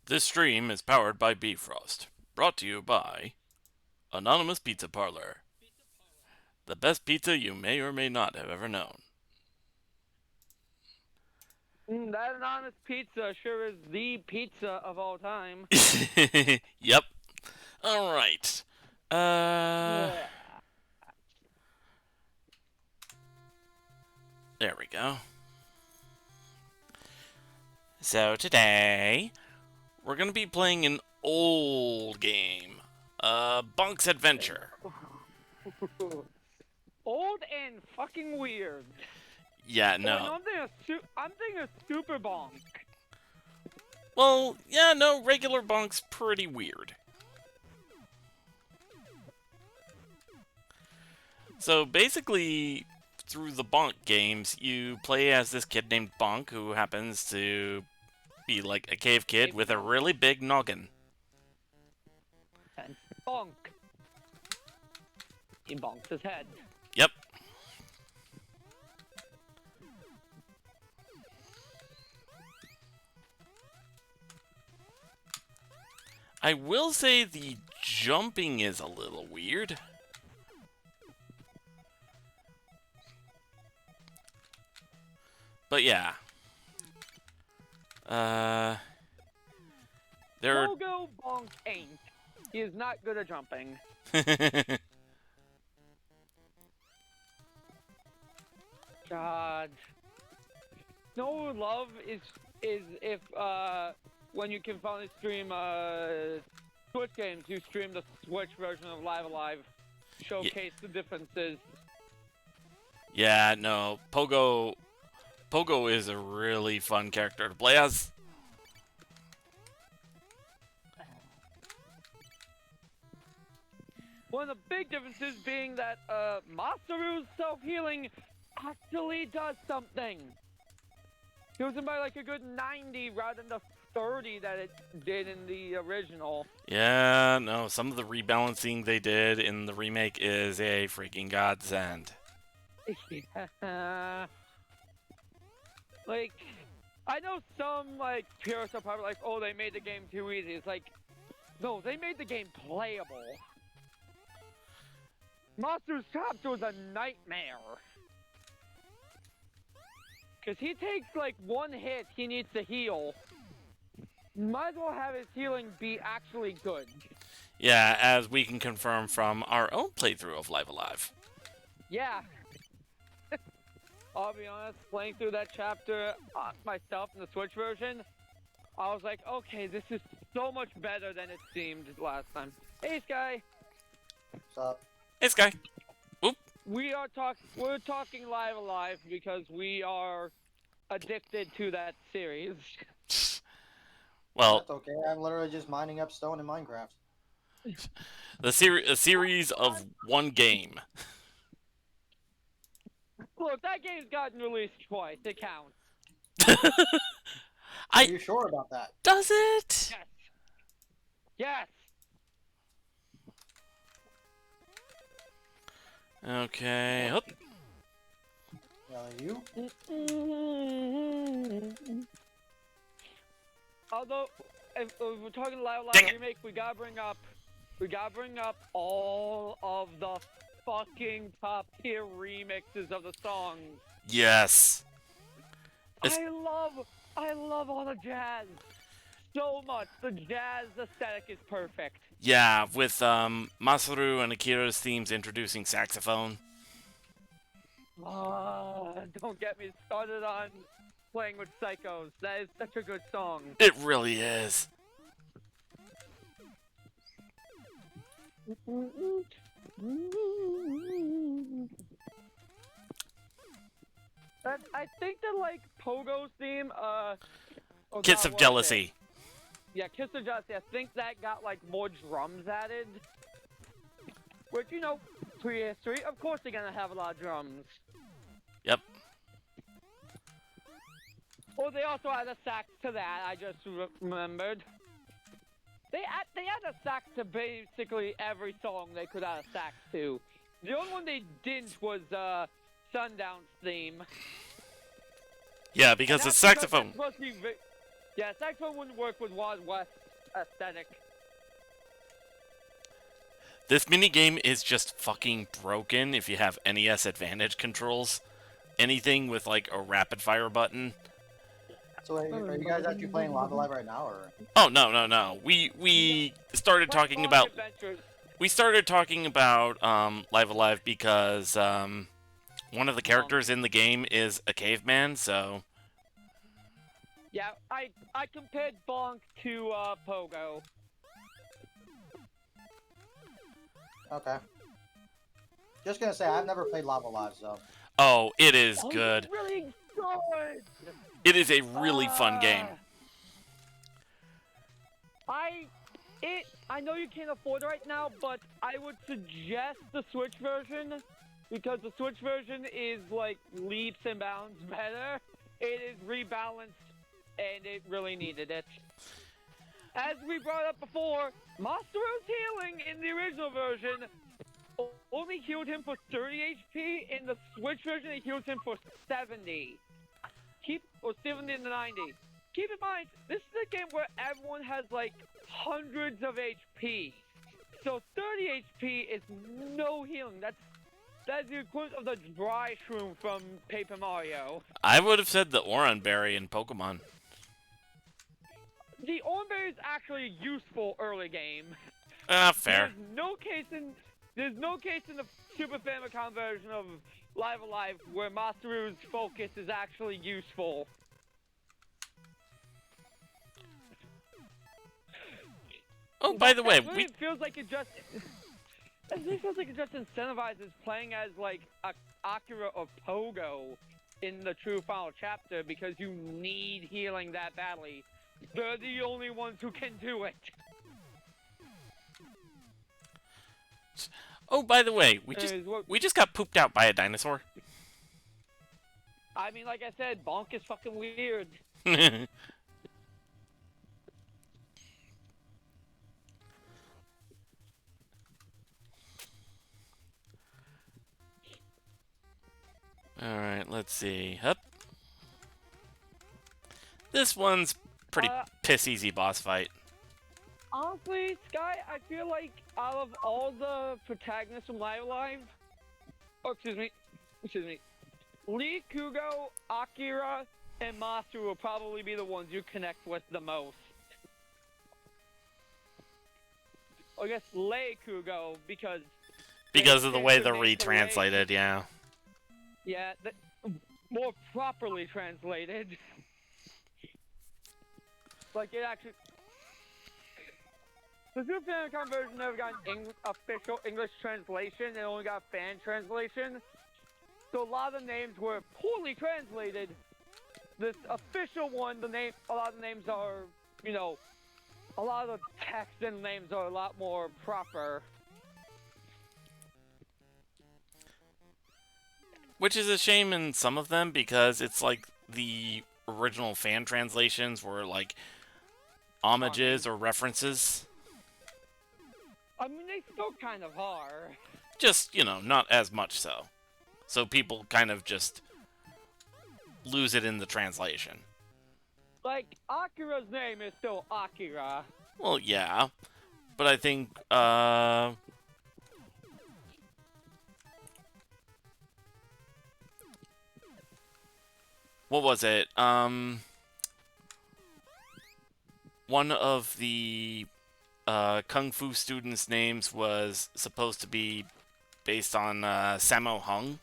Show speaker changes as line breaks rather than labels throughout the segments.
This stream is powered by Bifrost. Brought to you by Anonymous Pizza Parlor. The best pizza you may or may not have ever known.
That anonymous pizza sure is the pizza of all time.
Yep. Alright. There we go. So today, we're going to be playing an old game. BONK'S ADVENTURE.
Old and fucking weird.
Yeah,
Oh,
no.
no, I'm thinking of Super Bonk.
Well, yeah, no, regular Bonk's pretty weird. So basically, through the Bonk games, you play as this kid named Bonk, who happens to be like a cave kid with a really big noggin.
And Bonk. He bonks his head.
Yep. I will say the jumping is a little weird. But yeah. There
Pogo Bonk ain't. He is not good at jumping. God. No love is if when you can finally stream Switch games, you stream the Switch version of Live Alive. Showcase the differences.
Yeah, no. Pogo is a really fun character to play as.
One of the big differences being that Masaru's self-healing actually does something. Heals him by like a good 90 rather than the 30 that it did in the original.
Yeah, no, some of the rebalancing they did in the remake is a freaking godsend.
Yeah. Like, I know some, like, purists are probably like, oh, they made the game too easy. It's like, no, they made the game playable. Monster's Chapter was a nightmare. Because he takes, like, one hit, he needs to heal. Might as well have his healing be actually good.
Yeah, as we can confirm from our own playthrough of Live Alive.
Yeah. I'll be honest, playing through that chapter myself in the Switch version, I was like, okay, this is so much better than it seemed last time. Hey, Sky.
What's up?
Hey, Sky. Oop.
We're talking Live Alive because we are addicted to that series.
Well,
That's okay. I'm literally just mining up stone in Minecraft.
a series of one game.
Look, that game's gotten released twice. It counts.
Are you sure about that?
Does it?
Yes. Yes.
Okay. Hup.
Well, you?
Although, if we're talking Live
Dang
Alive
it.
remake, we gotta bring up all of the fucking top tier remixes of the songs.
Yes.
I love all the jazz so much. The jazz aesthetic is perfect.
Yeah, with Masaru and Akira's themes introducing saxophone.
Don't get me started on Playing with Psychos. That is such a good song.
It really is.
I think that, like, Pogo's theme,
Kiss of Jealousy.
Yeah, Kiss of Jealousy. I think that got, like, more drums added. Which, you know, prehistory, of course they're gonna have a lot of drums.
Yep.
Oh, they also had a sax to that, I just remembered. They had a sax to basically every song they could add a sax to. The only one they didn't was, Sundown's theme.
Yeah, because it's saxophone.
Yeah, Cyclone wouldn't work with Wild West aesthetic.
This minigame is just fucking broken if you have NES Advantage controls. Anything with, like, a rapid-fire button.
So are you guys actually playing Lava Live right now, or?
Oh, no. We started talking
Bonk
about...
Adventures.
We started talking about Live Alive because one of the characters in the game is a caveman, so...
Yeah, I compared Bonk to Pogo.
Okay. Just gonna say, I've never played Lava Live, so.
Oh, it is
Oh,
good.
it's really good!
It is a really fun game.
I know you can't afford it right now, but I would suggest the Switch version, because the Switch version is like leaps and bounds better. It is rebalanced, and it really needed it. As we brought up before, Masaru's healing in the original version only healed him for 30 HP. In the Switch version, it heals him for 70. 70 to 90. Keep in mind, this is a game where everyone has like hundreds of HP. So 30 HP is no healing. That's the equivalent of the dry shroom from Paper Mario.
I would have said the Oran Berry in Pokemon.
The Oranberry is actually useful early game.
Fair.
There's no case in the Super Famicom version of Live Alive where Masaru's focus is actually useful.
Oh, by the way,
It feels like it just incentivizes playing as like Akira or Pogo in the true final chapter because you need healing that badly. They're the only ones who can do it.
Oh, by the way, we just got pooped out by a dinosaur.
I mean, like I said, Bonk is fucking weird.
Alright, let's see. Hup. This one's pretty piss easy boss fight.
Honestly, Sky, I feel like out of all the protagonists from Live Alive, excuse me, Lee, Kugo, Akira, and Masaru will probably be the ones you connect with the most. I guess Lei Kugo, because
of the way they're retranslated, yeah.
Yeah, more properly translated. Like it actually. The Super Famicom version never got an official English translation. It only got fan translation. So a lot of the names were poorly translated. This official one, a lot of the names are, a lot of the text and names are a lot more proper.
Which is a shame in some of them because it's like the original fan translations were like homages or references.
I mean, they still kind of are.
Just, not as much so. So people kind of just lose it in the translation.
Like, Akira's name is still Akira.
Well, yeah. But I think, what was it? One of the Kung Fu students' names was supposed to be based on Sammo Hung.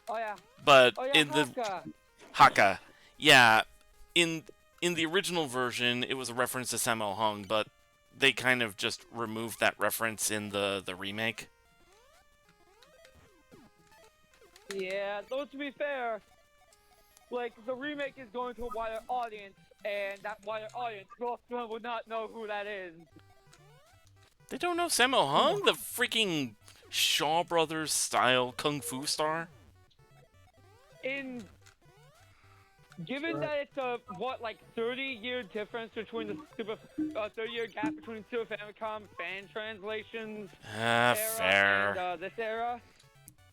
Oh yeah.
But
in
the Haka, yeah, in the original version, it was a reference to Sammo Hung, but they kind of just removed that reference in the remake.
Yeah, though to be fair, like the remake is going to a wider audience, and that wider audience, most of them would not know who that is.
They don't know Sammo Hung, the freaking Shaw Brothers style kung fu star.
Given that it's a 30-year difference between the 30-year gap between Super Famicom fan translations
fair.
and this era.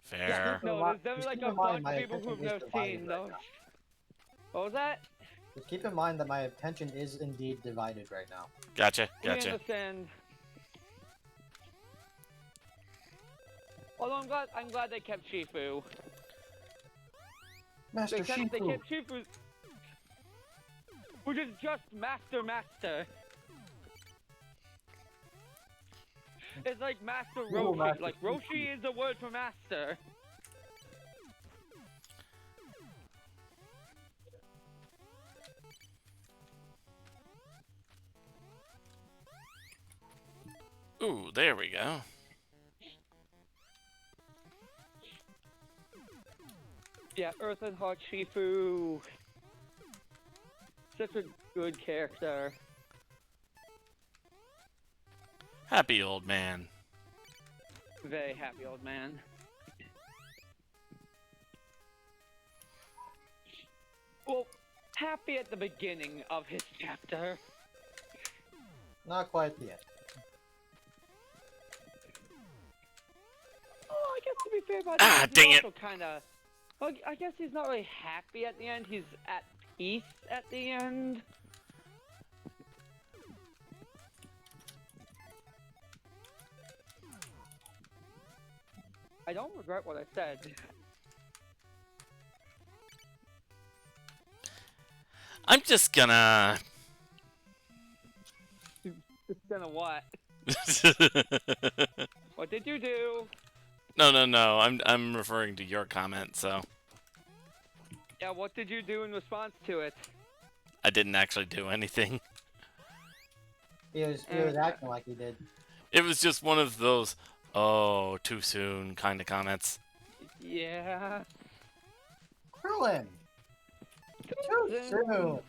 Fair.
No, there's definitely like a bunch of people who've never seen those. What was that?
Just keep in mind that my attention is indeed divided right now.
Gotcha,
We
gotcha.
understand. Although I'm glad they kept Shifu.
Master
They
Shifu.
kept Shifu, which is just Master. It's like Master
Ooh,
Roshi.
Master
Like Roshi is the word for master.
Ooh, there we go.
Yeah, Earth and Heart Shifu. Such a good character.
Happy old man.
Very happy old man. Well, happy at the beginning of his chapter.
Not quite yet.
Oh, I guess to be fair about
Ah,
that,
dang
he's
it.
also kinda... Well, I guess he's not really happy at the end, he's at peace at the end. I don't regret what I said.
I'm just gonna...
It's gonna what? What did you do?
No. I'm referring to your comment, so...
Yeah, what did you do in response to it?
I didn't actually do anything.
He was acting like he did.
It was just one of those, oh, too soon kind of comments.
Yeah.
Krillin! Too soon!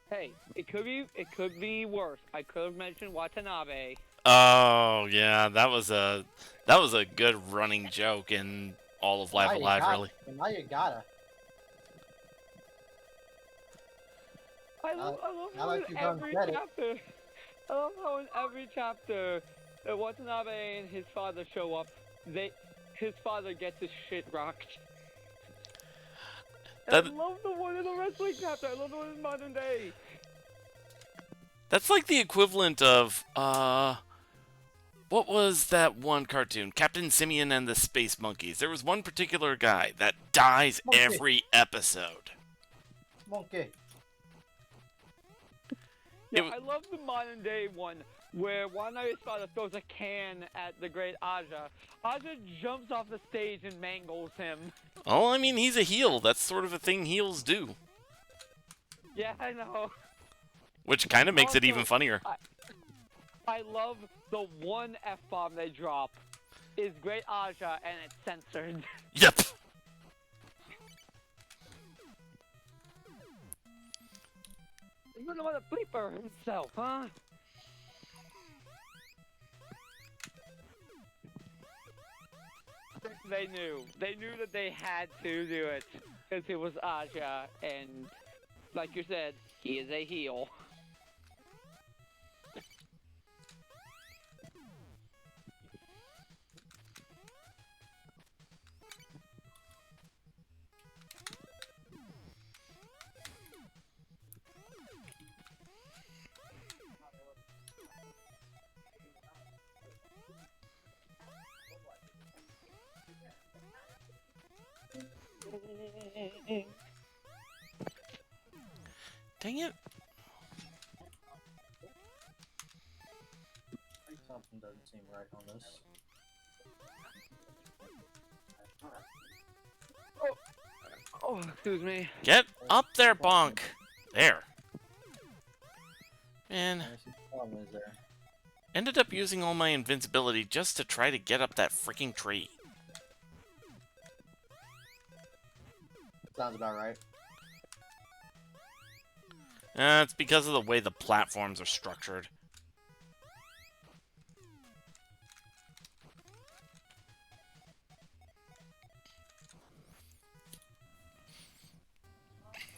Hey, it could be worse. I could have mentioned Watanabe.
Oh, yeah, that was a good running joke in all of Live
Now you
Alive,
gotta.
really.
Now you gotta.
I love
now
how
that
in
you've done
every
said it.
chapter, I love how in every chapter that Watanabe and his father show up, his father gets his shit rocked. And
That-
I love the one in the wrestling chapter. I love the one in modern day.
That's like the equivalent of, what was that one cartoon? Captain Simeon and the Space Monkeys. There was one particular guy that dies
Monkey.
every episode.
Monkey.
Yeah,
It
I love the modern day one where Watanabe's father throws a can at the great Aja. Aja jumps off the stage and mangles him.
Oh, I mean, he's a heel. That's sort of a thing heels do.
Yeah, I know.
Which kind of makes it
Also,
even funnier.
I love the one F-bomb they drop is Great Aja and it's censored.
Yep.
You're the mother bleeper himself, huh? They knew. They knew that they had to do it because it was Aja, and like you said, he is a heel.
Dang it.
Something doesn't seem right on this.
Oh, excuse me.
Get up there, Bonk. There. Man,
Let me see what problem is there.
ended up using all my invincibility just to try to get up that freaking tree.
Sounds about right.
It's because of the way the platforms are structured.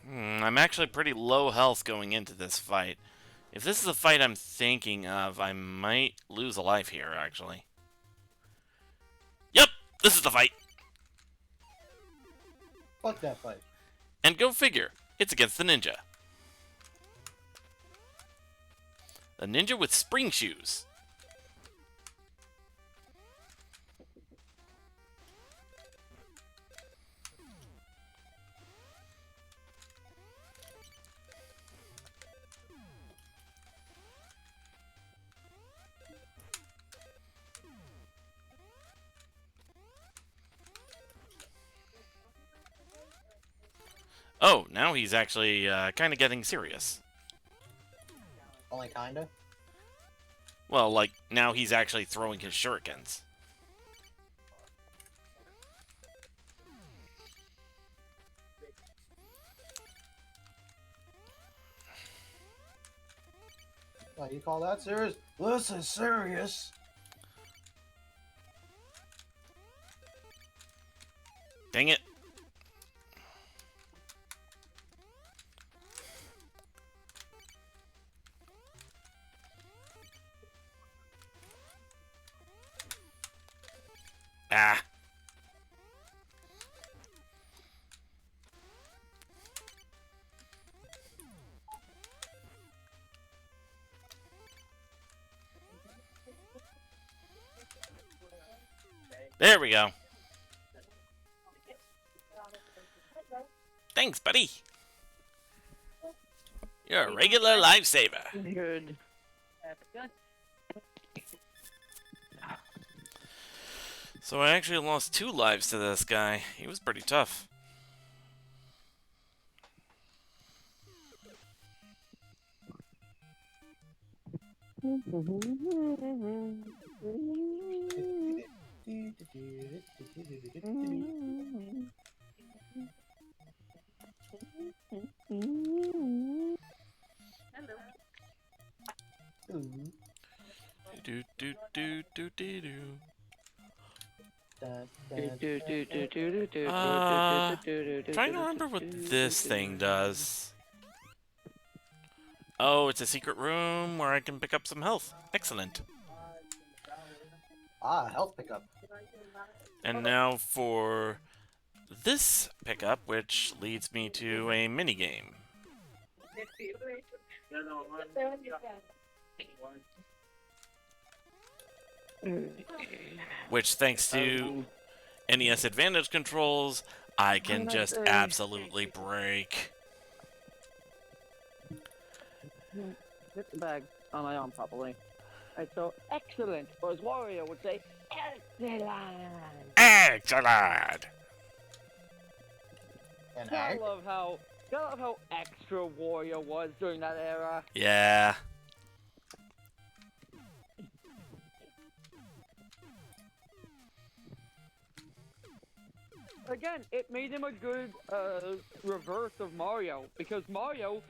I'm actually pretty low health going into this fight. If this is a fight I'm thinking of, I might lose a life here, actually. Yep, this is the fight.
Fuck that fight.
And go figure, it's against the ninja. The ninja with spring shoes. Oh, now he's actually kind of getting serious.
Only kinda.
Well, like, now he's actually throwing his shurikens.
Oh, you call that serious? This is serious.
Dang it. Ah. There we go. Thanks, buddy. You're a regular lifesaver.
Good.
So I actually lost 2 lives to this guy. He was pretty tough. Do do do do do do. Trying to remember what this thing does. Oh, it's a secret room where I can pick up some health. Excellent.
Ah, health pickup.
And now for this pickup, which leads me to a minigame. Which, thanks to NES Advantage controls, I can just absolutely break.
Get the bag on my arm properly. Right, so excellent, or as Wario would say, excellent.
Excellent!
And
Gotta
egg.
love how extra Wario was during that era.
Yeah.
Again, it made him a good reverse of Mario, because Mario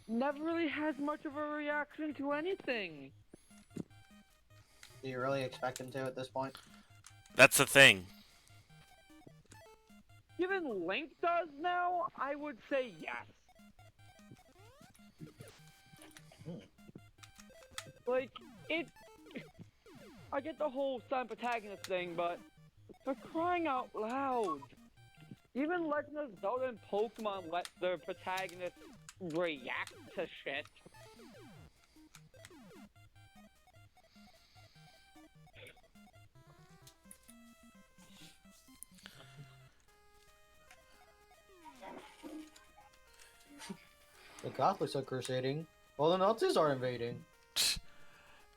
never really has much of a reaction to anything.
Do you really expect him to at this point?
That's the thing.
Given Link does now, I would say yes. Like, I get the whole son protagonist thing, but for crying out loud, even Legend of Zelda and Pokemon let their protagonists react to shit.
The Catholics are crusading, while the Nazis are invading.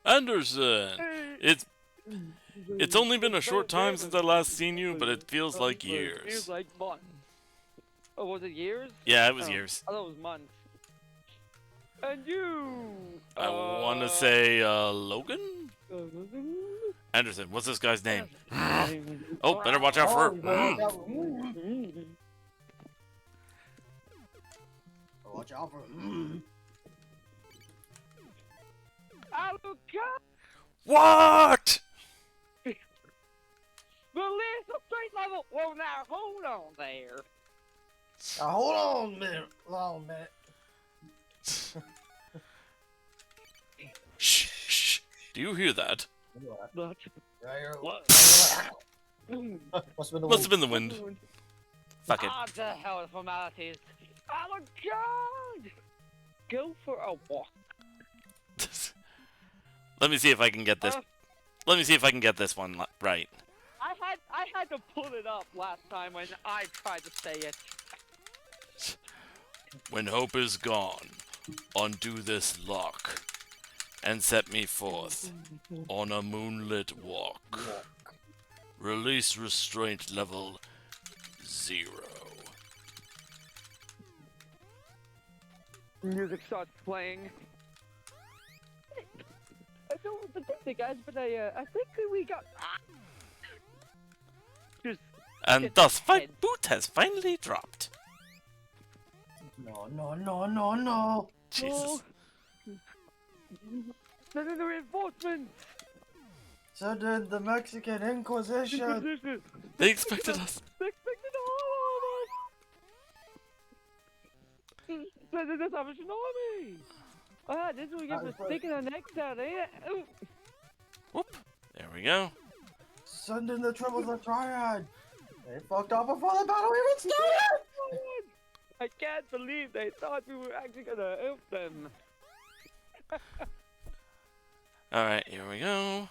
Anderson! It's only been a short time since I last seen you, but it feels like
It
years.
feels like months. Oh, was it years?
Yeah, it was
Oh,
years.
I thought it was months. And you!
I want to say, Logan? Anderson, what's this guy's name? Oh, better watch out for her.
Watch out for.
Alucard!
What?
Release the street level! Well, now, hold on there.
Now, hold on a minute. Hold on a minute.
Shh, shh. Do you hear that?
What?
Right here.
What?
Must have been the
Must have been the wind. Fuck it.
Ah, the hell with formalities. Alucard! Go for a walk.
Let me see if I can get this. Let me see if I can get this one right.
I had to pull it up last time when I tried to say it.
When hope is gone, undo this lock, and set me forth on a moonlit walk. Release restraint level 0.
Music starts playing. I don't know what to think, guys, but I think we got. Just
And
Get
thus,
ahead.
Fight Boot has finally dropped.
No, no, no, no, no.
Jesus.
Send in the reinforcements.
So did the Mexican Inquisition.
They expected us.
They expected all of us. Send in the Salvation Army. Ah, this is what we get for sticking our necks out, eh? Ooh.
Whoop. There we go.
Send in the Triple Triad. They fucked up before the battle even started.
I can't believe they thought we were actually gonna help them.
Alright, here we go.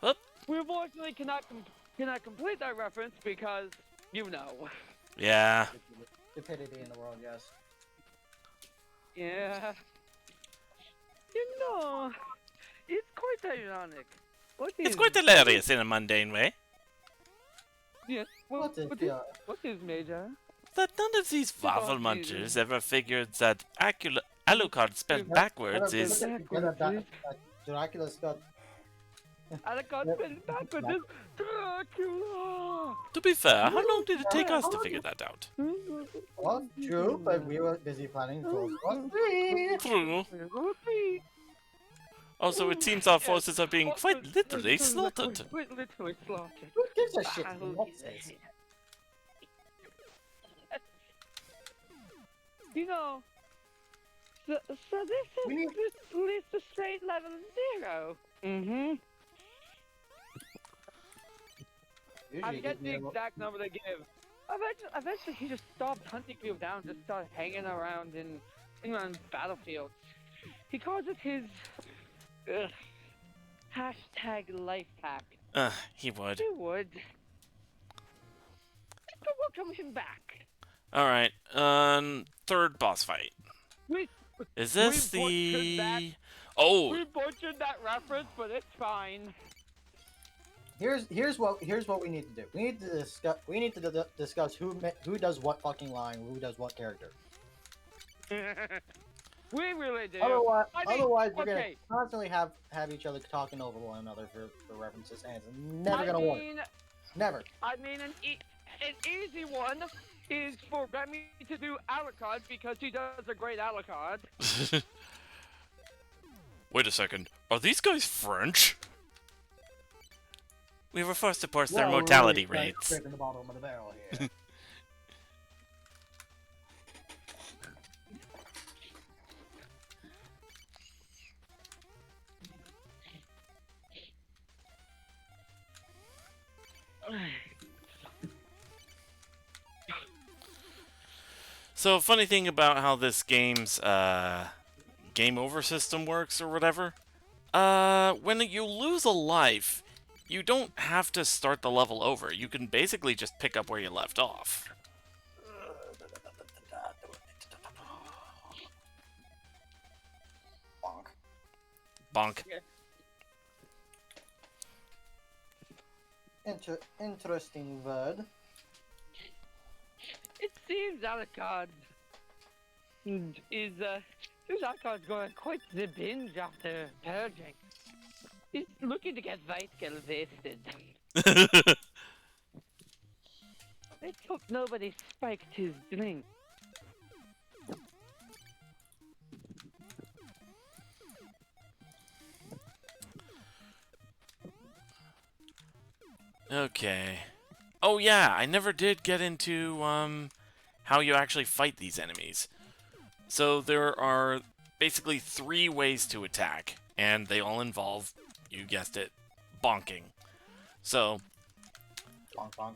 Up.
We unfortunately cannot complete that reference because, you know.
Yeah.
Stupidity in the world, yes.
Yeah. You know, it's quite ironic.
It's quite hilarious in a mundane way
Yes.
What is
What is major?
that none of these waffle munchers ever figured that Alucard spelled backwards is...
Dracula's got.
Alucard spelled backwards is Dracula.
To be fair, how long did it take us to figure that out?
Well, true, but we were busy planning for World War III.
True. Also, it seems our forces are being quite literally slaughtered.
Quite literally slaughtered.
Who gives a shit?
Ah, who
What
gives a
says?
shit? You know, so this
We need-
list a straight level 0. Mm-hmm. I
Usually
forget
gives me
the
a-
exact number they give. Eventually, he just stopped hunting people down, just started hanging around in battlefields. He calls it his hashtag life hack.
He would.
He would. But welcome him back.
Alright, third boss fight.
We
Is this
We butchered that.
the... Oh,
we butchered that reference, but it's fine.
Here's what we need to do. We need to discuss who does what fucking line, who does what character.
We really do.
Otherwise,
I mean,
we're gonna
okay.
constantly have each other talking over one another for references, and it's never gonna work. Never.
I mean, an easy one is for Remy to do Alucard because he does a great Alucard.
wait a second. Are these guys French? We were forced to parse their mortality rates.
Scraping the bottom of the barrel here.
So, funny thing about how this game's game over system works or whatever. When you lose a life, you don't have to start the level over. You can basically just pick up where you left off.
Bonk.
Bonk.
Interesting word.
It seems Alucard Alucard's going quite the binge after purging. He's looking to get Vitekill vested. Let's hope nobody spiked his drink.
Okay. Oh yeah, I never did get into how you actually fight these enemies. So there are basically 3 ways to attack, and they all involve, you guessed it, bonking. So,
Bonk bonk.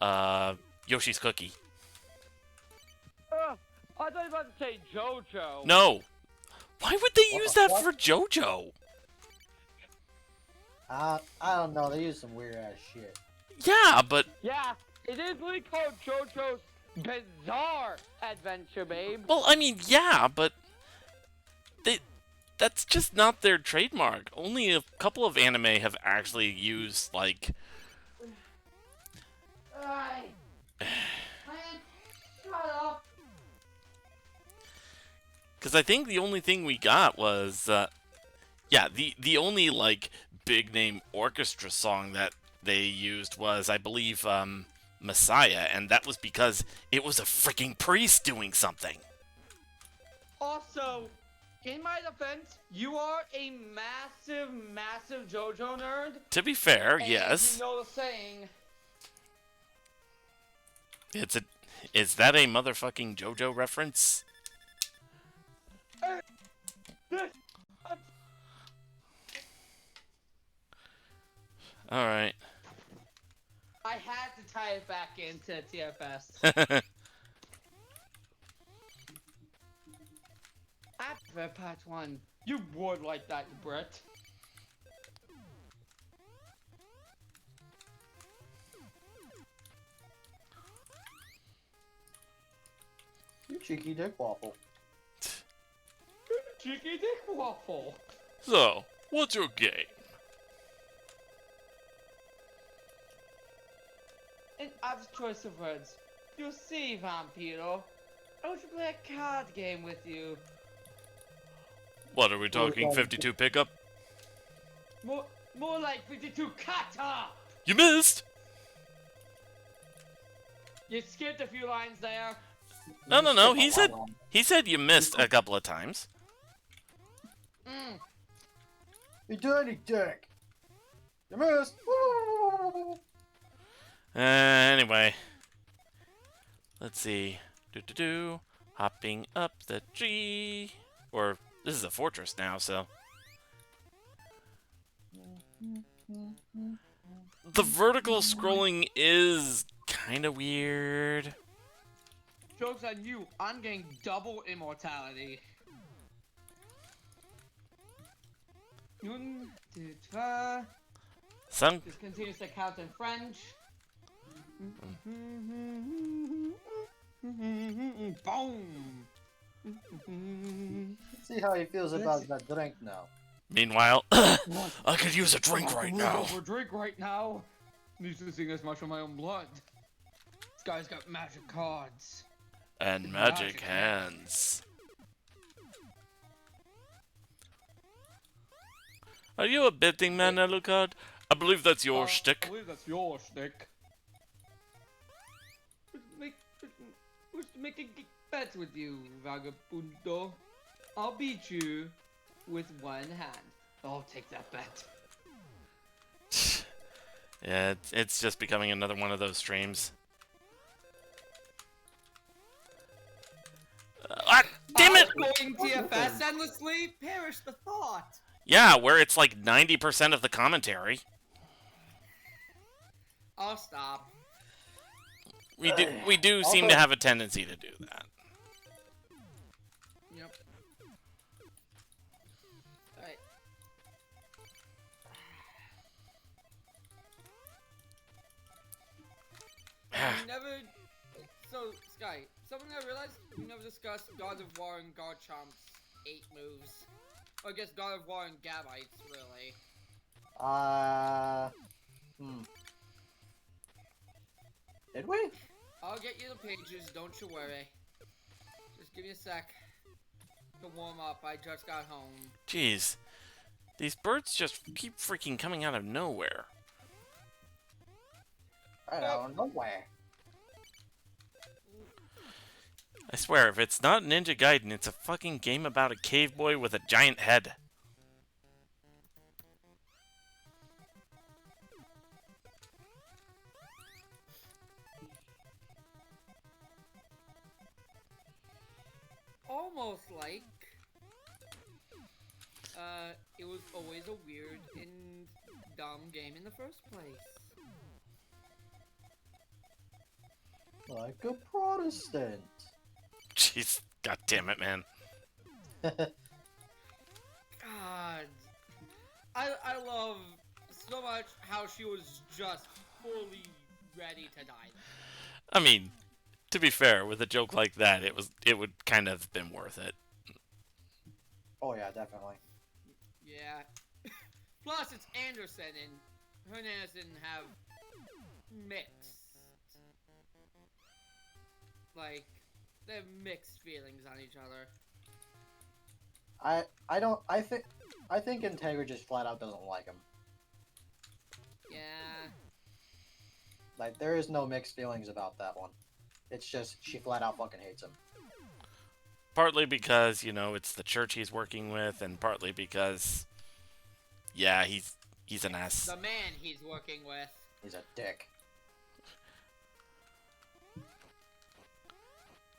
Yoshi's Cookie.
I thought you were about to say JoJo.
No! Why would they
What
use
the
that
fuck?
for JoJo?
I don't know. They use some weird ass shit.
Yeah, but
Yeah, it is really called JoJo's Bizarre Adventure, babe.
well, I mean, yeah, but that's just not their trademark. Only a couple of anime have actually used like
Shut up.
because I think the only thing we got was yeah, the only like big name orchestra song that they used was, I believe, Messiah, and that was because it was a freaking priest doing something.
Also, in my defense, you are a massive, massive JoJo nerd.
To be fair,
And
yes.
you know the saying.
Is that a motherfucking JoJo reference? Alright.
I had to tie it back into TFS. After part 1, you would like that, Brett.
You cheeky dick waffle.
Cheeky dick waffle.
So, what's your game?
An odd choice of words. You see, Vampiro, I want to play a card game with you.
What are we talking? 52 pickup?
More like 52 kata!
You missed!
You skipped a few lines there.
No. He said you missed a couple of times.
You dirty dick. You missed.
Anyway. Let's see. Hopping up the tree. Or, this is a fortress now, so. The vertical scrolling is kind of weird.
Joke's on you, I'm getting double immortality. Une, deux, trois.
Some
This continues to count in French. Boom!
See how he feels about that drink now.
Meanwhile, I could use a drink right now.
For a drink right now. Needs to sing as much of my own blood. This guy's got magic cards.
And magic hands. Are you a betting man, Alucard? I believe that's your
I
shtick.
believe that's your shtick. Wish to make a bet with you, Vagabundo. I'll beat you with one hand. I'll take that bet.
Yeah, it's just becoming another one of those streams. Damn it!
Going TFS endlessly? Perish the thought.
Yeah, where it's like 90% of the commentary.
I'll stop.
We do seem to have a tendency to do that.
Yep. Alright. Never. So, Sky, something I realized we never discussed God of War and Garchomp's 8 moves. Or I guess God of War and Gabites, really.
Did we?
I'll get you the pages, don't you worry. Just give me a sec to warm up. I just got home.
Jeez. These birds just keep freaking coming out of nowhere.
I don't know where.
I swear, if it's not Ninja Gaiden, it's a fucking game about a cave boy with a giant head.
Almost like it was always a weird and dumb game in the first place.
Like a Protestant.
Jeez, god damn it, man.
God. I love so much how she was just fully ready to die.
I mean, to be fair, with a joke like that, it would kind of have been worth it.
Oh yeah, definitely.
Yeah. Plus, it's Anderson, and her and Anderson have mixed. Like, they have mixed feelings on each other.
I think Integra just flat out doesn't like him.
Yeah.
Like there is no mixed feelings about that one. It's just she flat out fucking hates him.
Partly because, you know, it's the church he's working with, and partly because, yeah, he's an ass.
The man he's working with.
He's a dick.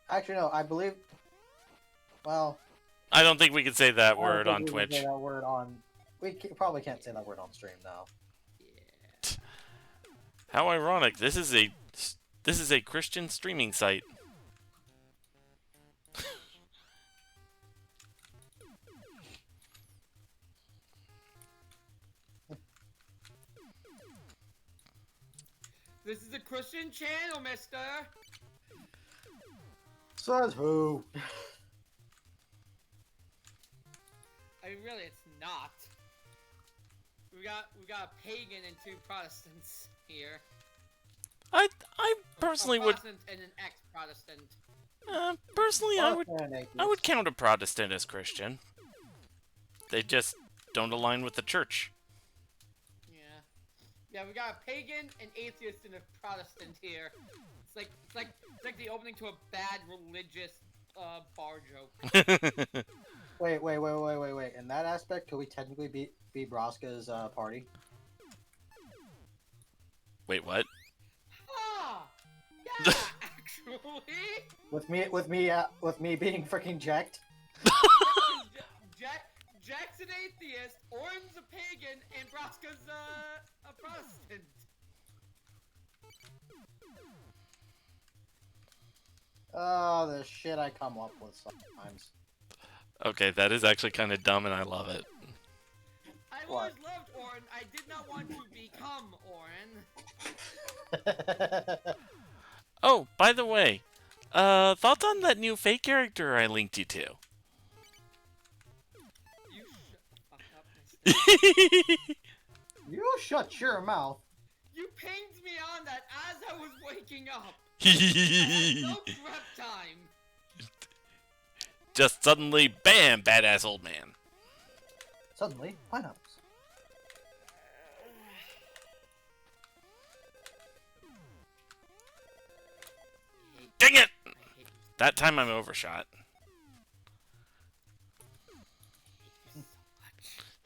Actually, no, I believe. Well,
I don't think we can say that
I don't
word
think
on
we can
Twitch.
say that word on. Probably can't say that word on stream now.
Yeah.
How ironic! This is a Christian streaming site.
This is a Christian channel, mister!
Says who?
I mean, really, it's not. We got a pagan and two Protestants here.
I personally
a
would
Protestant and an ex-Protestant.
personally I would count a Protestant as Christian. They just don't align with the church.
Yeah. Yeah, we got a pagan, an atheist, and a Protestant here. It's like the opening to a bad religious bar joke.
Wait. In that aspect, could we technically be Braska's party?
Wait, what?
Ah! Yeah, actually!
With me being freaking jacked.
Jack's an atheist, Orin's a pagan, and Braska's a Protestant.
Oh, the shit I come up with sometimes.
Okay, that is actually kind of dumb, and I love it.
I always loved Orin. I did not want to become Orin.
Oh, by the way, thoughts on that new fake character I linked you to?
You shut the fuck up, mister.
You shut your mouth.
You pinged me on that as I was waking up. I had no prep time.
Just suddenly, bam, badass old man.
Suddenly, pineapples.
Dang it!
I hate you
That time I'm overshot.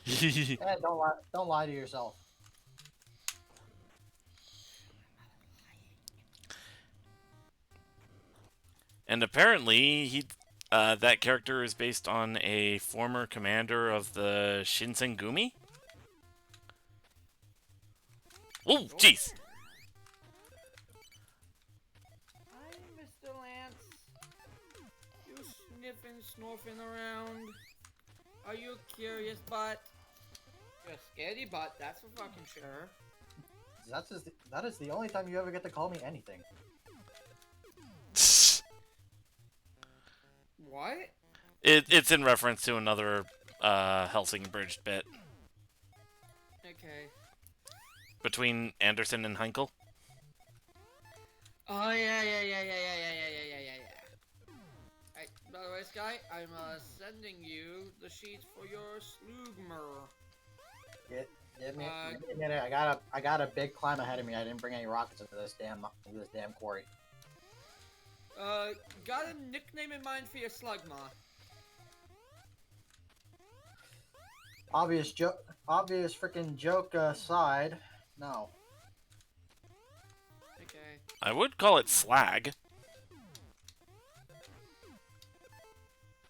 so much.
Eh, don't lie to yourself.
And apparently, that character is based on a former commander of the Shinsengumi? Oh, jeez!
Hi, Mr. Lance. You sniffing, snorfing around? Are you a curious butt? You're a scaredy butt, that's for fucking sure.
That is the only time you ever get to call me anything.
What?
It's in reference to another Helsing Bridged bit
Okay.
between Anderson and Heinkel.
Oh, yeah. Alright, by the way, Sky, I'm sending you the sheets for your Slugmer.
Give me a minute. I got a big climb ahead of me. I didn't bring any rockets into this damn quarry.
Got a nickname in mind for your Slugma?
Obvious freaking joke aside. No.
Okay.
I would call it slag.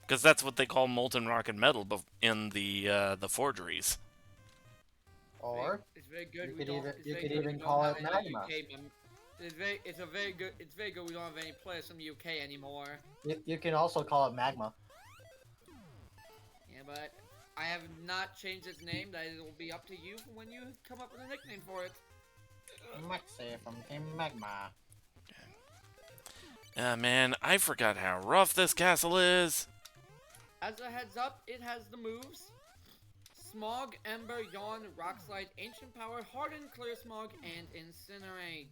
Because that's what they call molten rock and metal in the forgeries.
Or
It's very good.
you
we
could
don't-
even-
it's
you
very
could
good we
even
don't
call
have
it
any
magma.
UK It's very good. It's very good. We don't have any players from the UK anymore.
You can also call it Magma.
Yeah, but I have not changed its name. That it will be up to you when you come up with a nickname for it.
Maxi from Team Magma.
Man, I forgot how rough this castle is.
As a heads up, it has the moves: Smog, Ember, Yawn, Rock Slide, Ancient Power, Harden, Clear Smog, and Incinerate.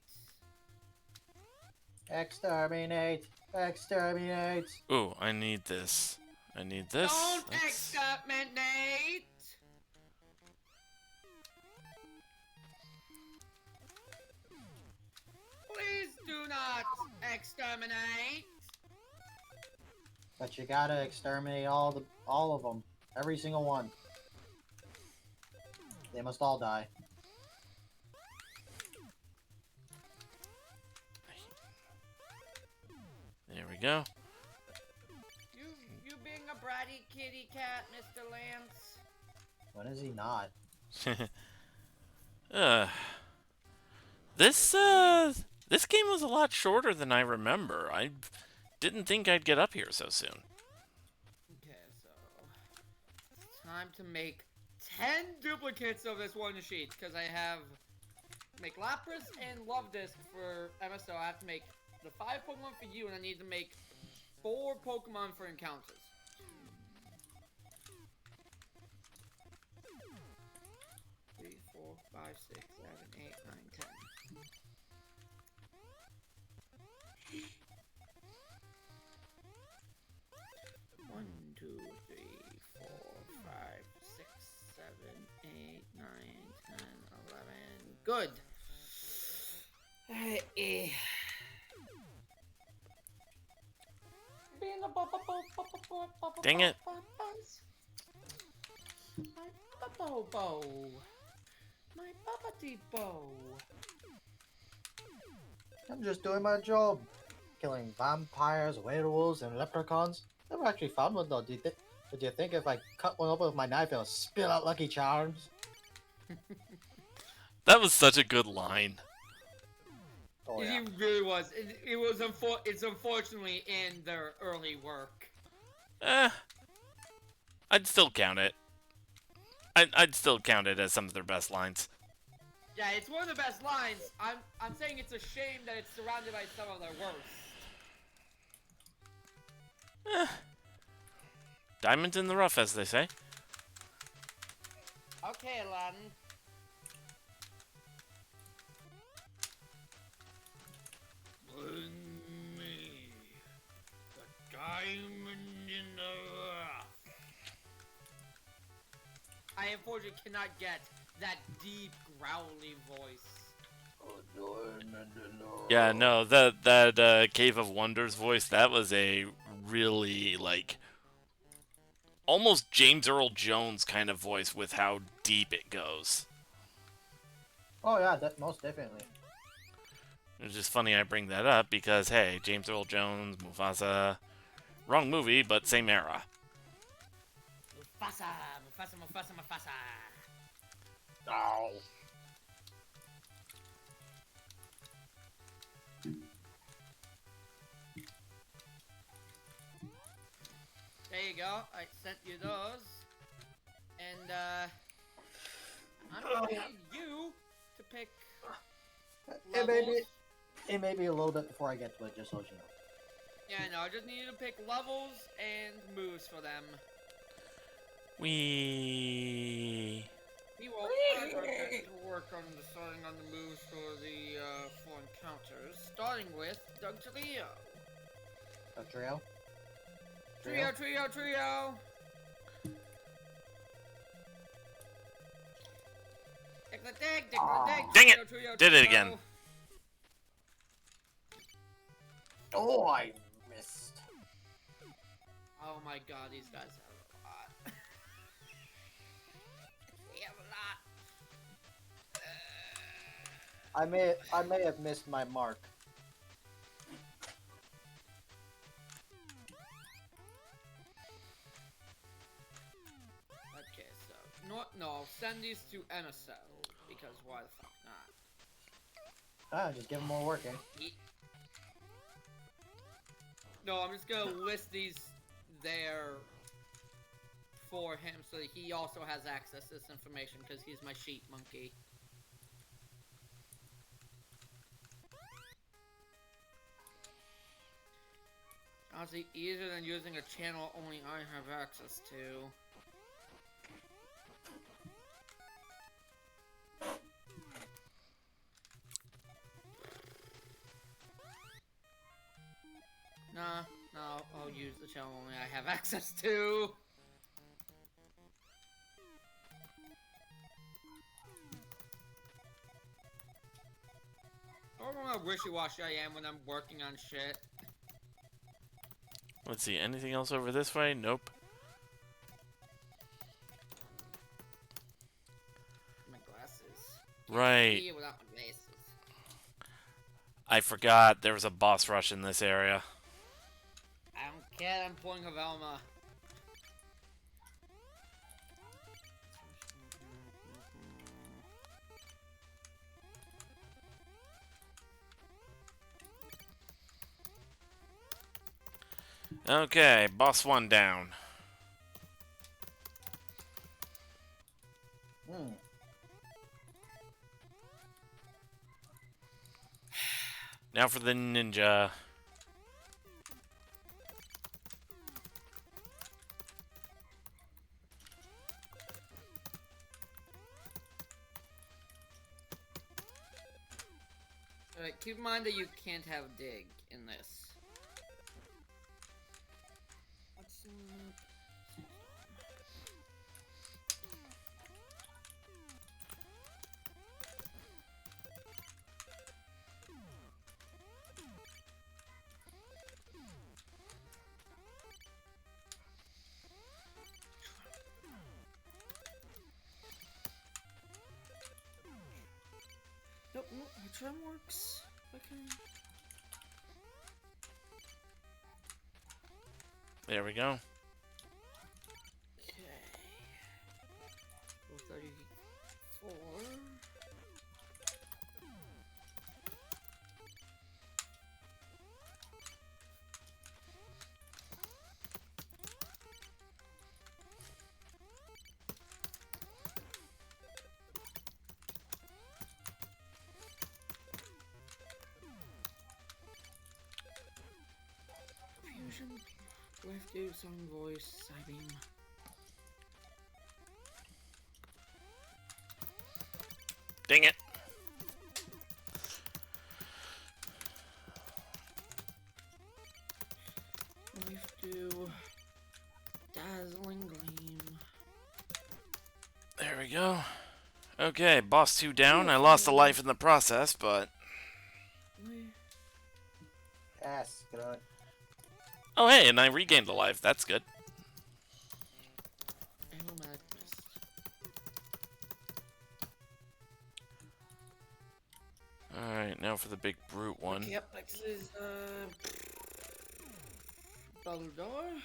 Exterminate! Exterminate!
Ooh, I need this. I need this.
Don't
That's-
exterminate! Please do not exterminate!
But you gotta exterminate all of them. Every single one. They must all die.
There we go.
You being a bratty kitty cat, Mr. Lance.
When is he not?
uh, this game was a lot shorter than I remember. I didn't think I'd get up here so soon.
Okay, so it's time to make 10 duplicates of this one sheet because I have to make Lapras and Love Disc for MSO. I have to make the 5 Pokemon for you, and I need to make 4 Pokemon for encounters. Three, 4, 5, 6, 7, 8, 9, 10. One, 2, 3, 4, 5, 6, 7, 8, 9, 10, 11. Good.
Dang it.
My bubbo. My bubbity bow.
I'm just doing my job. Killing vampires, werewolves, and leprechauns. Never actually found one though. Did you think if I cut one open with my knife, it'll spit out Lucky Charms?
That was such a good line.
Oh yeah.
It really was. It's unfortunately in their early work.
I'd still count it. I'd still count it as some of their best lines.
Yeah, it's one of the best lines. I'm saying it's a shame that it's surrounded by some of their worst.
Diamonds in the rough, as they say.
Okay, Aladdin. Bring me the diamond in the rough. I unfortunately cannot get that deep, growly voice.
Yeah, no, that Cave of Wonders voice, that was a really, like, almost James Earl Jones kind of voice with how deep it goes.
Oh yeah, most definitely.
It's just funny I bring that up because, hey, James Earl Jones, Mufasa, wrong movie, but same era.
Mufasa, Mufasa, Mufasa, Mufasa.
Oh.
There you go. I sent you those. And, I'm gonna need you to pick levels.
It may be a little bit before I get to it, just so you know.
Yeah, no, I just need you to pick levels and moves for them.
We
will get to work on deciding on the moves for the, for encounters, starting with Doug Trio.
A trio?
Trio, trio, trio! Dick the dig, dick the dig,
Dang it!
trio, trio,
Did it
trio.
again.
Oh, I missed.
Oh my god, these guys have a lot. They have a lot.
I may have missed my mark.
Okay, so no, send these to MSO because why the fuck not?
Ah, just give him more work, eh?
No, I'm just gonna list these there for him so that he also has access to this information because he's my sheep monkey. Honestly, easier than using a channel only I have access to. Nah, no, I'll use the channel only I have access to. I don't know how wishy-washy I am when I'm working on shit.
Let's see, anything else over this way? Nope.
My glasses.
Right.
See without my glasses.
I forgot there was a boss rush in this area.
I don't care, I'm pulling a Velma.
Okay, boss 1 down.
Hmm.
Now for the ninja.
Alright, keep in mind that you can't have dig in this. What's in... Nope, nope, my trim works. Okay.
There we go.
Okay. 434. Fusion, left do song voice, side beam.
Dang it.
Left do dazzling gleam.
There we go. Okay, boss 2 down. I lost a life in the process, but...
Yes, good.
Oh, hey, and I regained a life. That's good.
Aromatic mist.
Alright, now for the big brute one.
Yep, next is Baldor.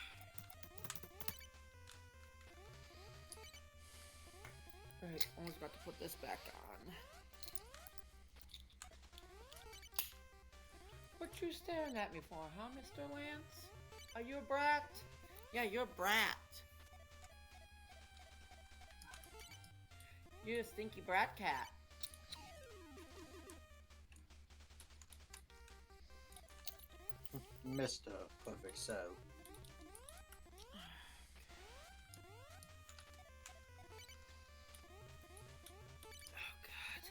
Alright, almost got to put this back on. What you staring at me for, huh, Mr. Lance? Are you a brat? Yeah, you're a brat. You're a stinky brat cat.
Mr. Perfect So.
Oh god.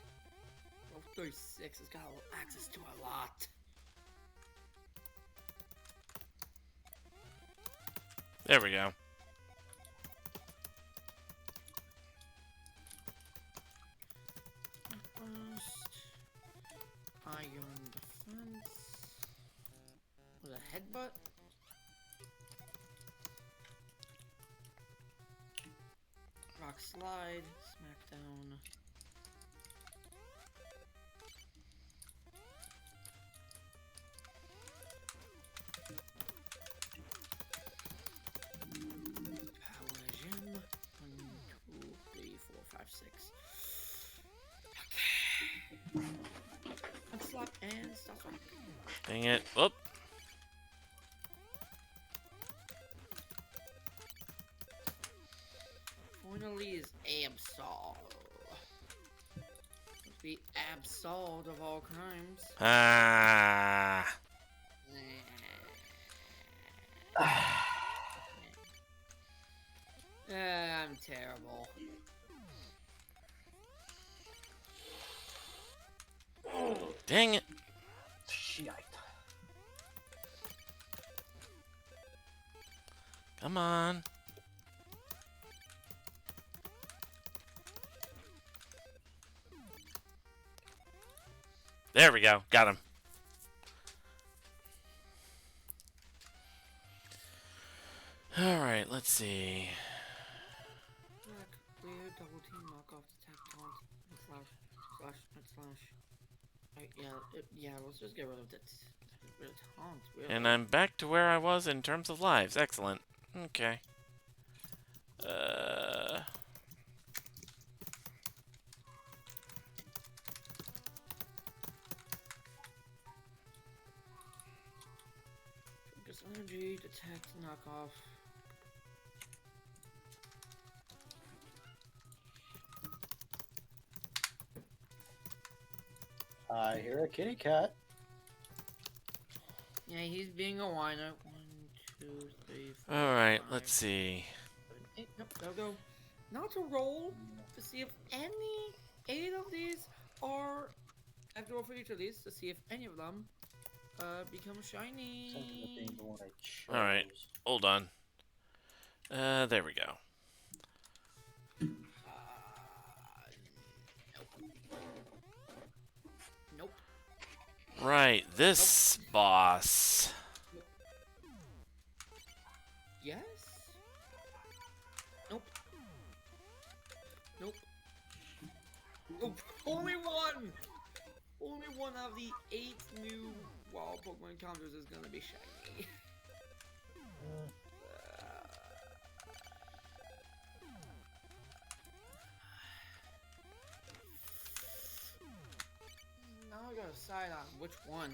Level 36 has got access to a lot.
There we go.
First, iron defense with a headbutt. Rock slide, smackdown. Collision. 1, 2, 3, 4, 5, 6. Okay. Let's
Dang it. Whoop.
Finally is Absol. Be absolved of all crimes.
Ah.
I'm terrible.
Dang it.
Shit.
Come on. There we go. Got him. Alright, let's see.
Clear, double team, knock off the tap taunt, and slash. Right, yeah, let's just get rid of that. Rid of taunt, really.
And I'm back to where I was in terms of lives. Excellent. Okay.
Focus energy, detect, knock off.
I hear a kitty cat.
Yeah, he's being a whiner. 1, 2, 3, 4.
Alright,
5,
let's see.
8. Nope, go. Now to roll to see if any 8 of these are. I have to roll for each of these to see if any of them become shiny.
Alright, hold on. There we go.
Nope.
Right, this boss.
Yes? Nope. Nope. Nope. Only one! Only one of the 8 new wild Pokemon encounters is gonna be shiny. Now I gotta decide on which one.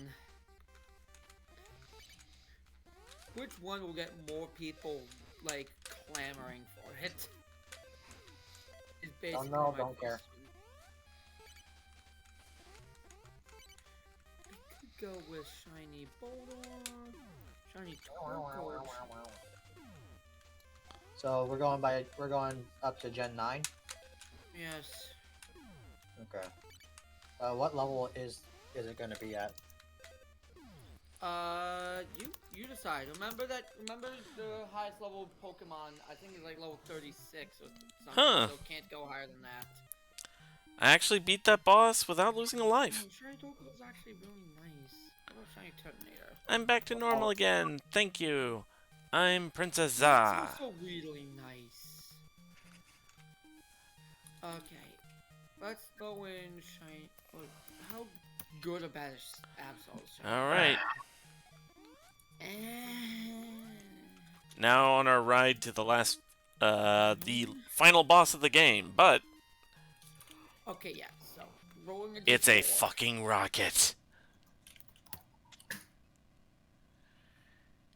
Which one will get more people, like, clamoring for it? Is basically
know,
my
don't care.
question. We could go with shiny Boldor, shiny Torkoal.
So we're going up to Gen 9?
Yes.
Okay. What level is it gonna be at?
You decide. Remember the highest level Pokemon, I think it's like level 36 or something,
Huh.
so can't go higher than that.
I actually beat that boss without losing a life.
Shiny Torkoal is actually really nice. What about Shiny Turtonator?
I'm back to normal again. Thank you. I'm Princess Za.
That's also really nice. Okay. Let's go in shiny. Look, how good or bad is Absol shiny?
Alright.
And...
Now on our ride to the the final boss of the game, but
Okay, yeah, so rolling a
it's a
d4.
fucking rocket.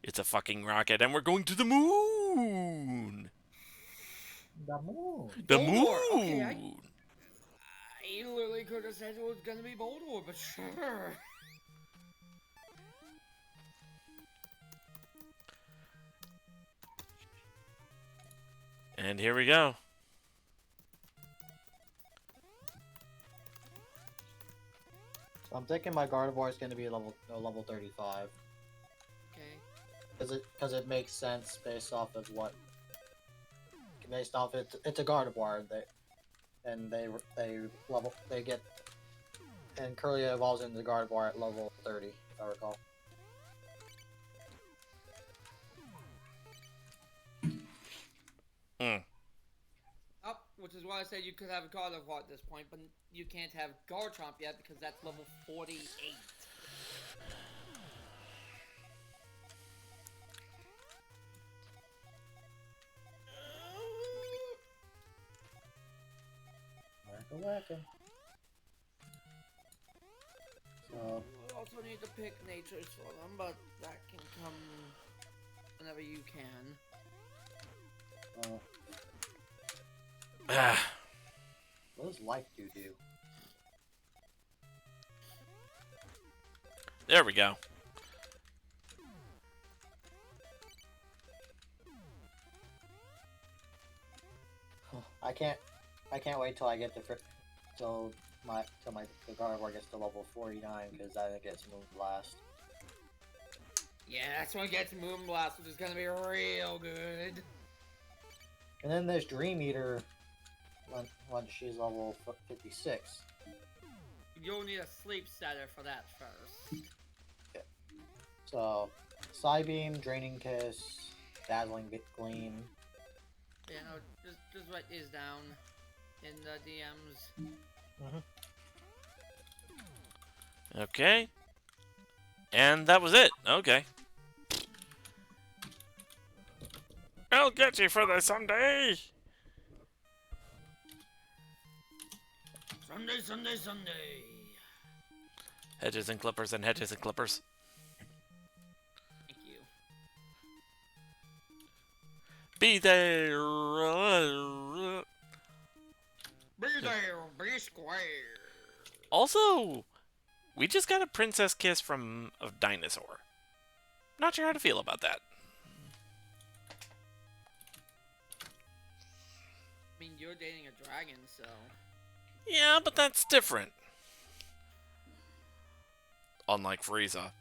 It's a fucking rocket, and we're going to the moon!
The moon.
The
Boldor,
moon!
okay, I literally could have said it was gonna be Boldor, but sure.
And here we go.
So I'm thinking my Gardevoir is gonna be level 35.
Okay.
Because it makes sense based off of what. Based off it's a Gardevoir they get, and Curly evolves into Gardevoir at level 30, if I recall.
Oh, which is why I said you could have a Gardevoir at this point, but you can't have Garchomp yet because that's level 48.
Wacka wacka. So
Also also need to pick natures for them, but that can come whenever you can.
Ah,
What does life do?
there we go.
I can't wait till I get till the Gardevoir gets to level 49 because then it gets Moonblast.
Yeah, that's when it gets Moonblast, which is gonna be real good.
And then there's Dream Eater when she's level 56.
You'll need a sleep setter for that first.
So, Psybeam, Draining Kiss, Dazzling Gleam.
Yeah, no, just write these down in the DMs.
Okay. And that was it. Okay. I'll get you for the Sunday.
Sunday.
Hedges and clippers and hedges and clippers.
Thank you.
Be there.
Be there, be square.
Also, we just got a princess kiss from a dinosaur. Not sure how to feel about that.
I mean, you're dating a dragon, so.
Yeah, but that's different. Unlike Frieza.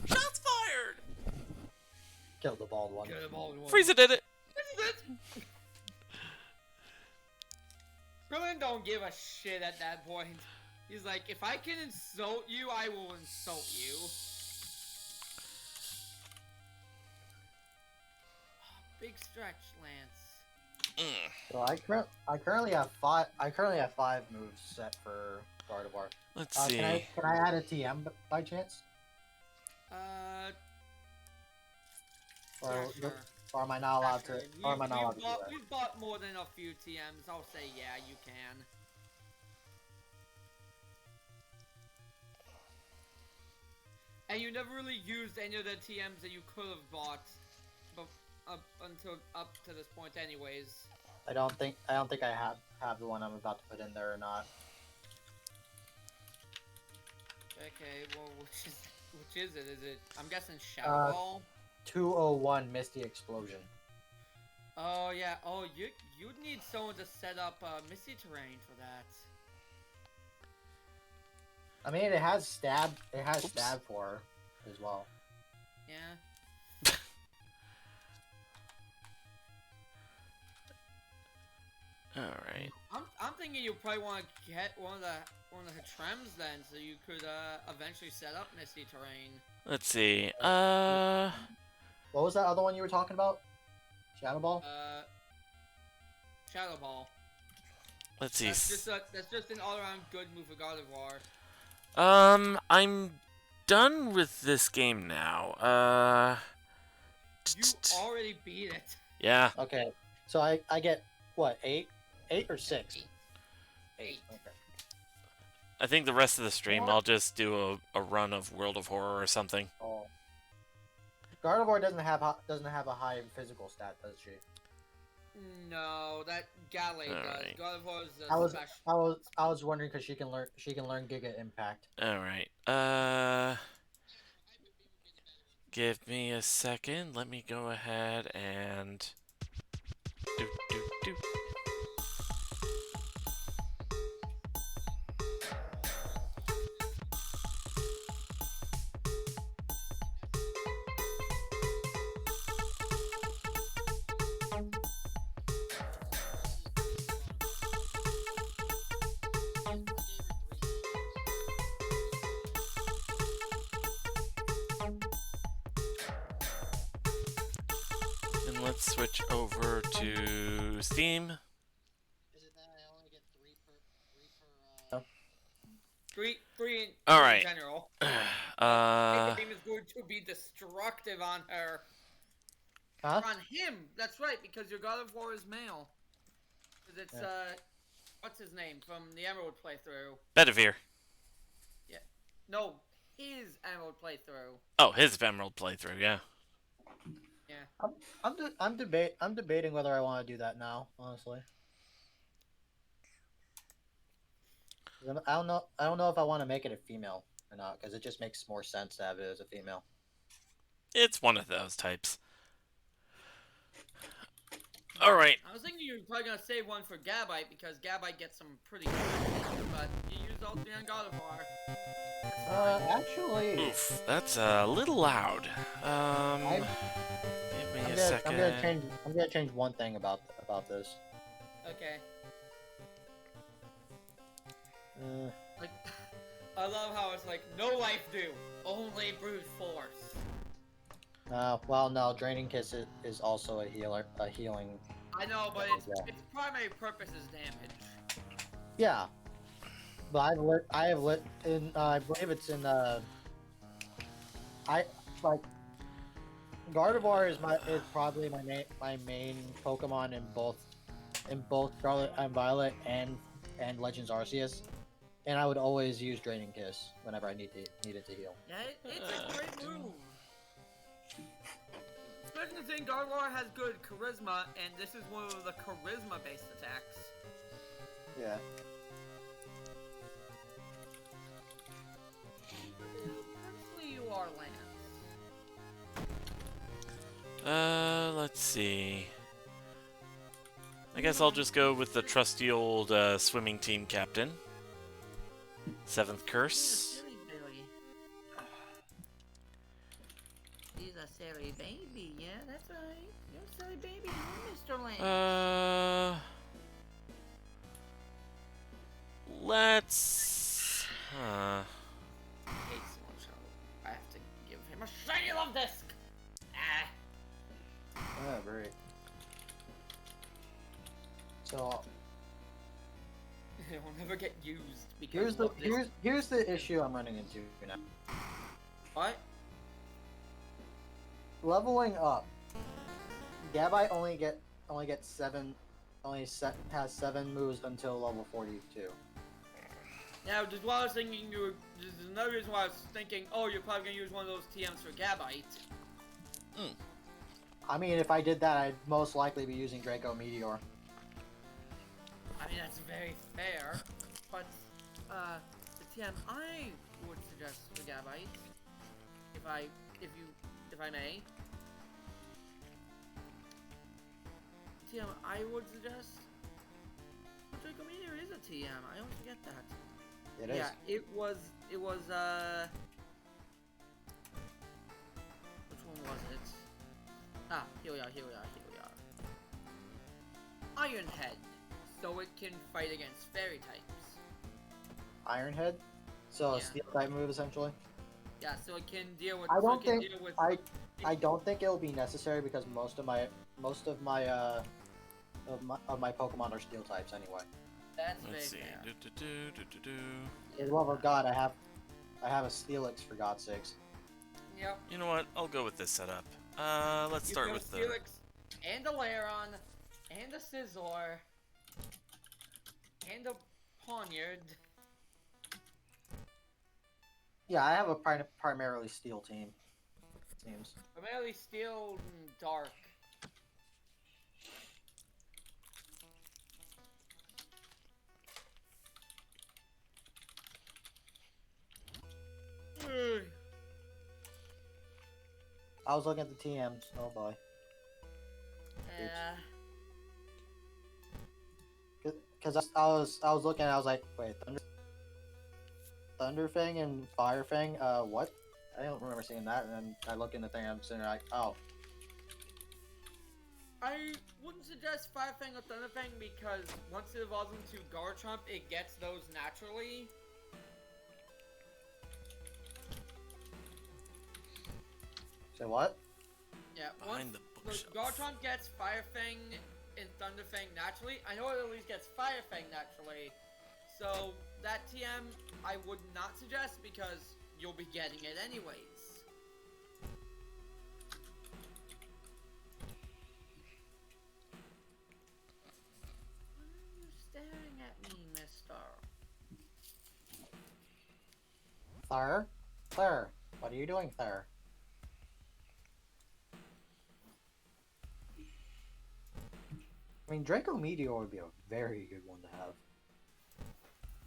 Shots fired!
Kill the bald one.
Get them all in one.
Frieza did it!
Krillin don't give a shit at that point. He's like, if I can insult you, I will insult you. Big stretch, Lance.
Mm.
So I currently have five moves set for Gardevoir.
Let's see.
Can I add a TM by chance? Or,
Yeah, sure.
or am I not allowed to?
Actually,
Or am I not allowed to do that?
We've bought more than a few TMs. I'll say, yeah, you can. And you never really used any of the TMs that you could have bought, up to this point, anyways.
I don't think I have the one I'm about to put in there or not.
Okay, well, which is it? Is it? I'm guessing Shadow Ball.
201 Misty Explosion.
Oh yeah. Oh, you'd need someone to set up Misty Terrain for that.
I mean, it has stab. It has stab for her as well.
Yeah.
All right.
I'm thinking you probably want to get one of the Trems then, so you could eventually set up Misty Terrain.
Let's see.
What was that other one you were talking about? Shadow Ball?
Shadow Ball.
Let's see.
That's just an all-around good move for Gardevoir.
I'm done with this game now.
You already beat it.
Yeah.
Okay, so I get what, 8 or 6?
8.
Okay.
I think the rest of the stream I'll just do a run of World of Horror or something.
Oh. Gardevoir doesn't have a high physical stat, does she?
No, that Gallade does.
Alright.
Gardevoir's special.
I was wondering because she can learn Giga Impact.
All right. Give me a second. Let me go ahead and do. And let's switch over to Steam.
Is it that I only get 3 per?
Three in
Alright.
general. The game is going to be destructive on her.
Huh?
On him. That's right, because your Gardevoir is male. Because it's what's his name from the Emerald playthrough?
Bedivere.
No, his Emerald playthrough.
Oh, his Emerald playthrough, yeah.
Yeah.
I'm debating whether I want to do that now. Honestly, 'Cause I don't know. I don't know if I want to make it a female or not because it just makes more sense to have it as a female.
It's one of those types. Alright.
I was thinking you were probably gonna save one for Gabite because Gabite gets some pretty good, but you used all three on God of War. That's fine.
Actually,
Oof, that's a little loud.
I'm,
Give me
I'm
a
gonna
second.
I'm gonna change one thing about this.
Okay.
Uh,
Like, I love how it's like no life do, only brute force.
well, no, draining kiss is also a healing.
I know, but
Yeah.
its primary purpose is damage.
Yeah, but I have lit in I believe it's in I like Gardevoir is probably my main Pokemon in both Scarlet and Violet and Legends Arceus, and I would always use Draining Kiss whenever I needed to heal.
Yeah, it's a great move. Especially since Gardevoir has good charisma, and this is one of the charisma-based attacks.
Yeah.
Honestly, you are Lance.
Let's see. I guess I'll just go with the trusty old swimming team captain. Seventh curse.
Silly Billy. He's a silly baby, yeah, that's right. You're a silly baby, you're Mr. Lance.
Let's.
Okay, so I have to give him a shiny love disc. Ah.
Yeah, great. So
It'll never get used because
here's the issue I'm running into now.
What?
Leveling up. Gabite has 7 moves until level 42.
Now, just while I was thinking, there's another reason why I was thinking, oh, you're probably gonna use one of those TMs for Gabite.
I mean, if I did that, I'd most likely be using Draco Meteor.
I mean, that's very fair, but, the TM I would suggest for Gabite, if I may. TM I would suggest, Draco Meteor is a TM, I always forget that.
It is.
Yeah, it was, which one was it? Ah, here we are. Iron Head, so it can fight against fairy types.
Iron Head. So a
Yeah.
steel type move essentially.
Yeah, so it can deal with.
I
so
don't
it can
think
deal with,
I don't think it'll be necessary because most of my Pokemon are steel types anyway.
That's very
Let's see.
fair.
For the love of God, I have a Steelix for God's sakes.
Yep.
You know what? I'll go with this setup. Let's
You
start
go
with the.
Steelix, and a Lairon, and a Scizor, and a Poniard.
Yeah, I have a primarily steel team. Seems.
Primarily Steel and Dark.
I was looking at the TMs. Oh boy.
Yeah.
Because I was looking, and I was like, wait, Thunderfang and Firefang. What? I don't remember seeing that. And then I look in the thing, and I'm sitting there like, oh.
I wouldn't suggest Firefang or Thunderfang because once it evolves into Garchomp, it gets those naturally.
Say what?
Yeah,
Behind
once
the bookshelf.
Garchomp gets Firefang and Thunderfang naturally, I know it at least gets Firefang naturally. So that TM I would not suggest because you'll be getting it anyways. Why are you staring at me, mister?
Fire? Sir, what are you doing, sir? I mean, Draco Meteor would be a very good one to have.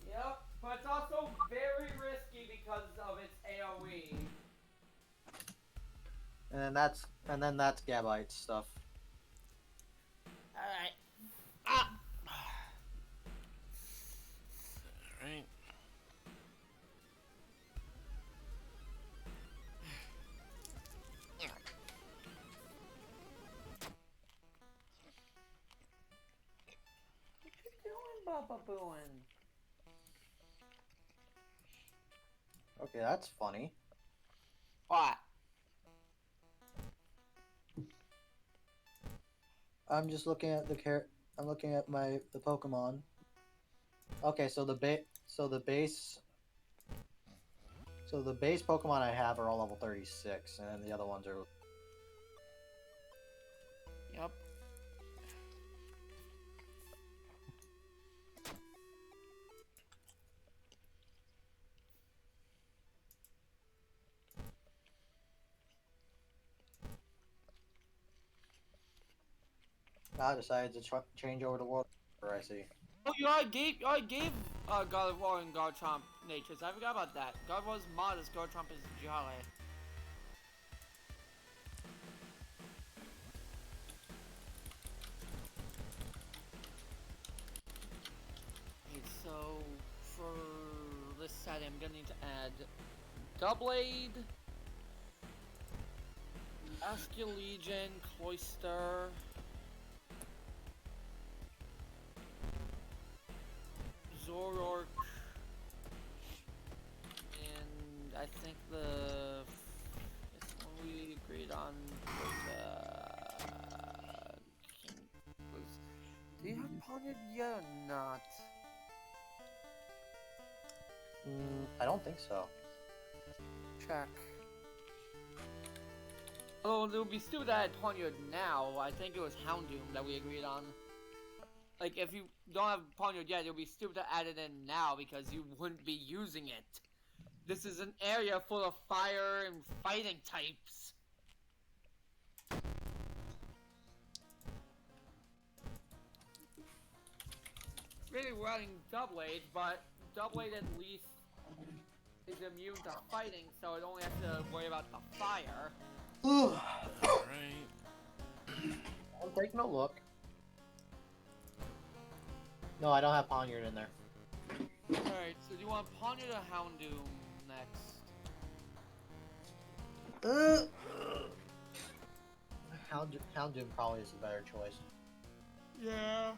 Yep, but it's also very risky because of its AoE.
And then that's Gabite stuff.
Alright. Ah!
Alright.
What you doing, Baba Booin?
Okay, that's funny.
What?
I'm just looking at I'm looking at the Pokemon. Okay, so the base Pokemon I have are all level 36, and then the other ones are.
Yep.
I decided to change over to World. I see.
Oh, you already gave God of War and Garchomp natures. I forgot about that. God of War's modest, Garchomp is jolly. Okay, so for this set, I'm gonna need to add Doublade, Askia Legion, Cloyster, Zoroark, and I think this one we agreed on was do you have Ponyard yet or not?
I don't think so.
Check. Oh, it would be stupid that I had Ponyard now. I think it was Houndoom that we agreed on. Like, if you don't have Ponyard yet, it would be stupid to add it in now because you wouldn't be using it. This is an area full of fire and fighting types. Really running Doublade, but Doublade at least is immune to fighting, so it only has to worry about the fire.
Alright.
I'm taking a look. No, I don't have Ponyard in there.
Alright, so do you want Ponyard or Houndoom next?
Houndoom probably is a better choice.
Yeah.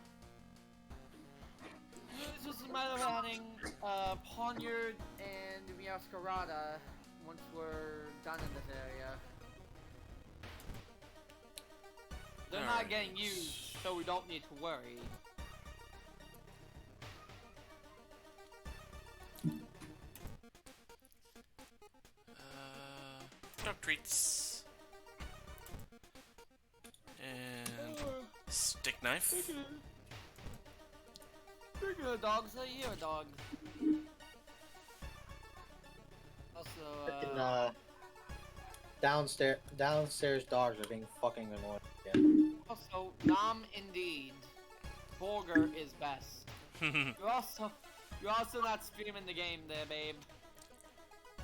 It's just a matter of adding Ponyard and Meowscarada once we're done in this area. They're not
Alright.
getting used, so we don't need to worry.
Dog treats. And stick knife.
Speaking of dogs, are you a dog? Also,
Freaking, downstairs dogs are being fucking annoying again.
also, Dom indeed. Bulgur is best. You're also not streaming the game there, babe.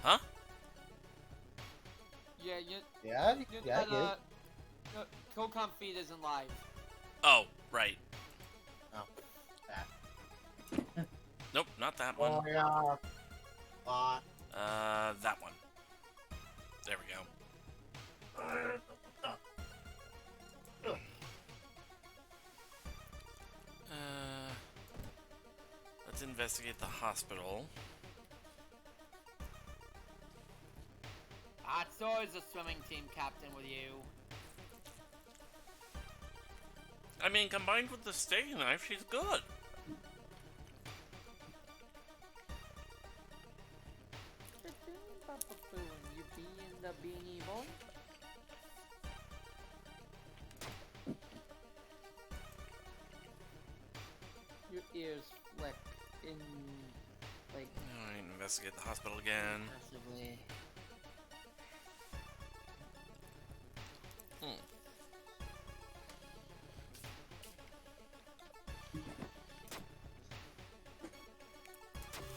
Huh?
Yeah,
Yeah, yeah, I get it.
Killcom feed isn't live.
Oh, right.
Oh, that.
Nope, not that one.
Oh yeah.
That one. There we go. Let's investigate the hospital.
It's always a swimming team captain with you.
I mean, combined with the steak knife, she's good.
You being the beanie boy? Your ears flick in, like,
Alright, investigate the hospital again.
massively.
Hmm.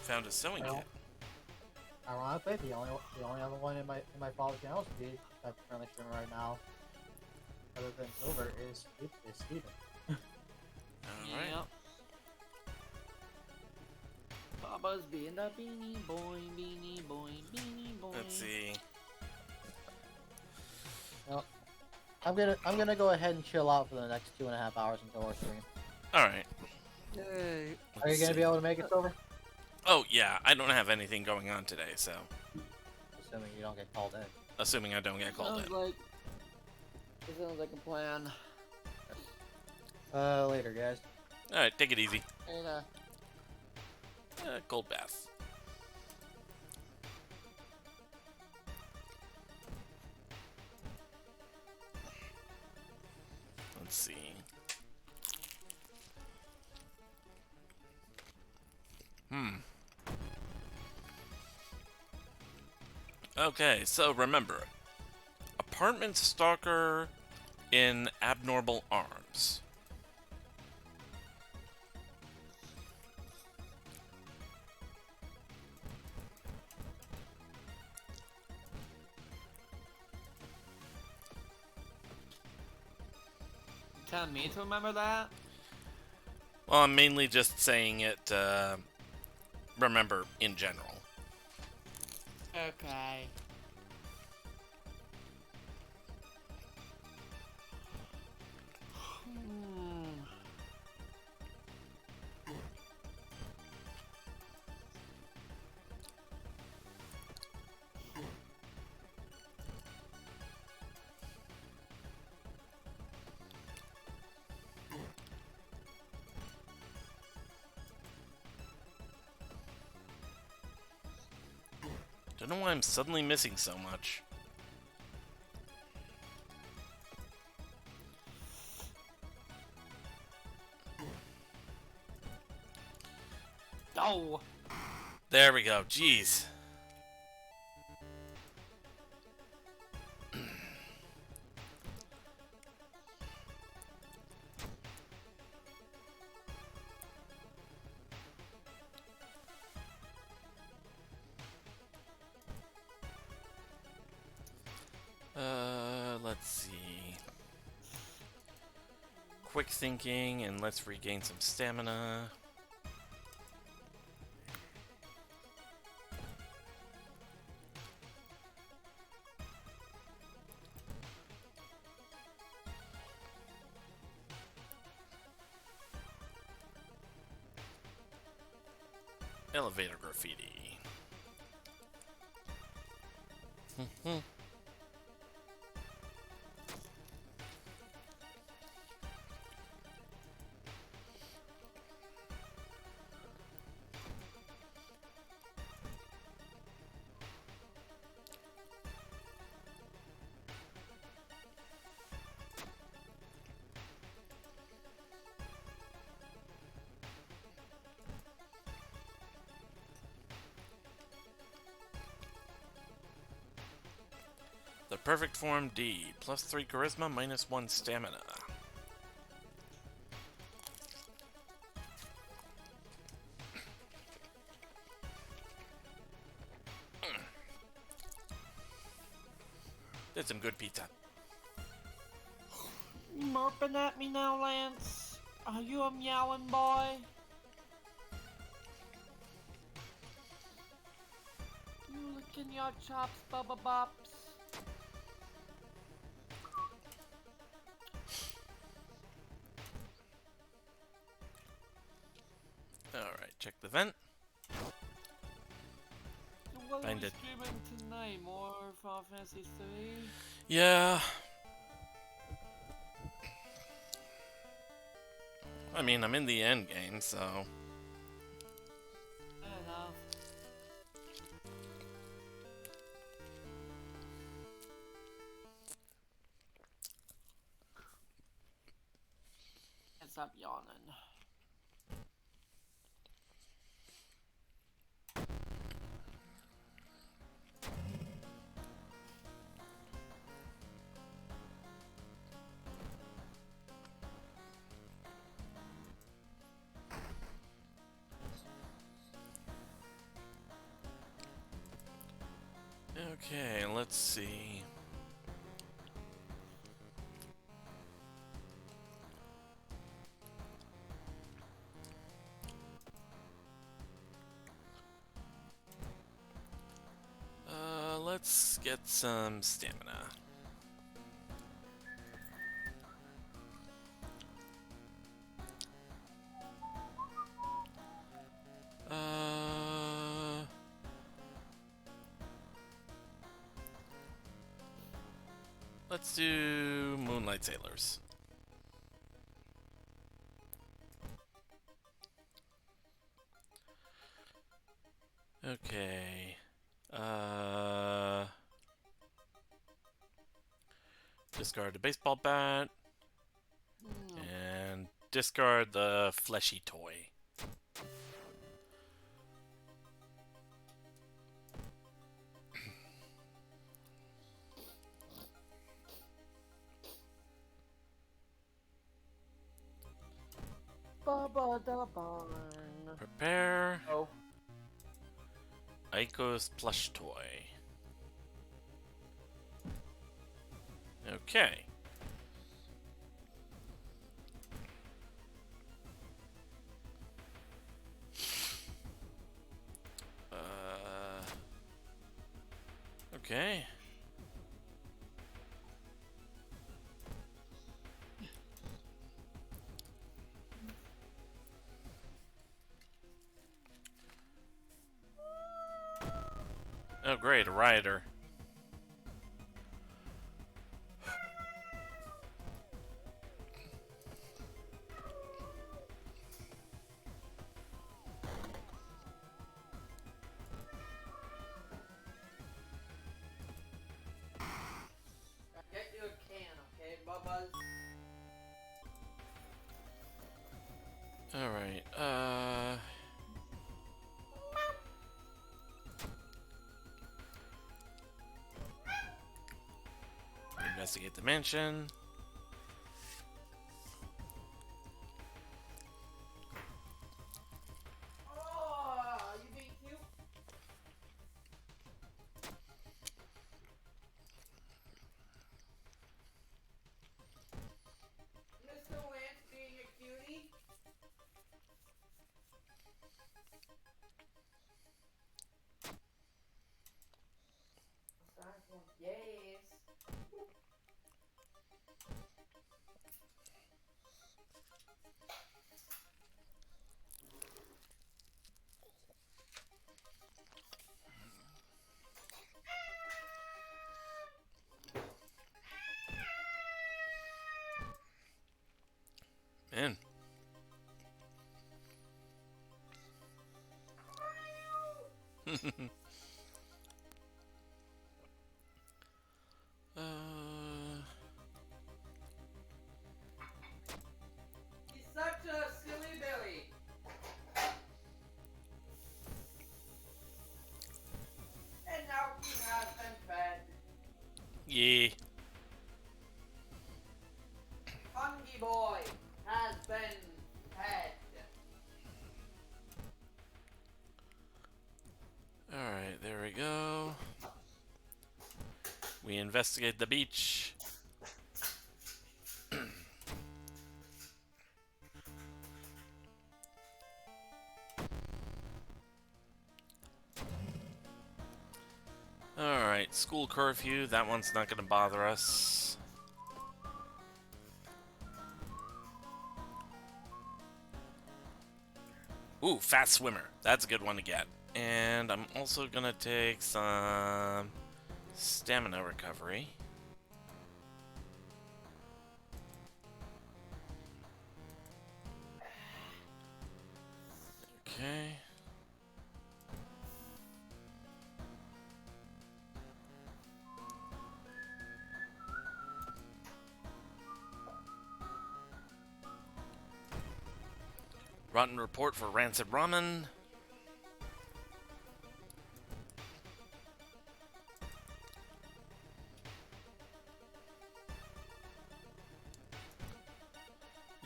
Found a sewing
Well,
kit.
ironically, the only other one in my father's channel speed that's currently streaming right now, other than Silver, is Steven.
Alright.
Yep. Baba's being the beanie boy, beanie boy, beanie boy.
Let's see.
Well, I'm gonna go ahead and chill out for the next 2.5 hours until our stream.
Alright.
Yay.
Are you gonna be able to make it, Silver?
Oh, yeah. I don't have anything going on today, so.
Assuming you don't get called in.
Assuming I don't get called in.
It sounds like a plan.
Later, guys.
Alright, take it easy.
And,
Cold bath. Let's see. Okay, so remember. Apartment stalker in abnormal arms.
telling me to remember that?
Well, I'm mainly just saying it, remember, in general.
Okay.
Don't know why I'm suddenly missing so much.
Oh!
There we go. Jeez. Let's see. Quick thinking, and let's regain some stamina. Elevator graffiti. The perfect form D. +3 charisma, -1 stamina. Did some good pizza.
You moping at me now, Lance? Are you a meowing boy? You licking your chops, Bubba Bops?
Alright, check the vent.
So what are
Find
we
it.
streaming tonight? More Final Fantasy 3?
Yeah. I mean, I'm in the end game, so.
Fair enough. Can't stop yawning.
Okay, let's see. Let's get some stamina. Let's do Moonlight Sailors. Okay. Discard the baseball bat. And discard the fleshy toy.
Baba da barn.
Prepare
Oh.
Aiko's plush toy. Okay. Okay. Oh, great, a rioter.
Get you a can, okay, Bubba's?
Alright, investigate the mansion.
Oh, you being cute? Mr. Lance being a cutie? Yes.
Man.
He's such a silly Billy. And now he has been fed.
Yeah.
Hungry boy has been fed.
Alright, there we go. We investigate the beach. Alright, school curfew. That one's not going to bother us. Ooh, fast swimmer. That's a good one to get. And I'm also going to take some stamina recovery. Okay. Rotten report for rancid ramen.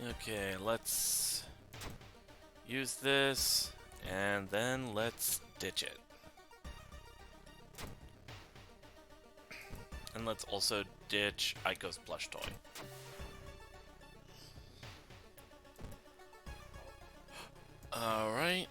Okay, let's use this, and then let's ditch it. And let's also ditch Aiko's plush toy. Alright.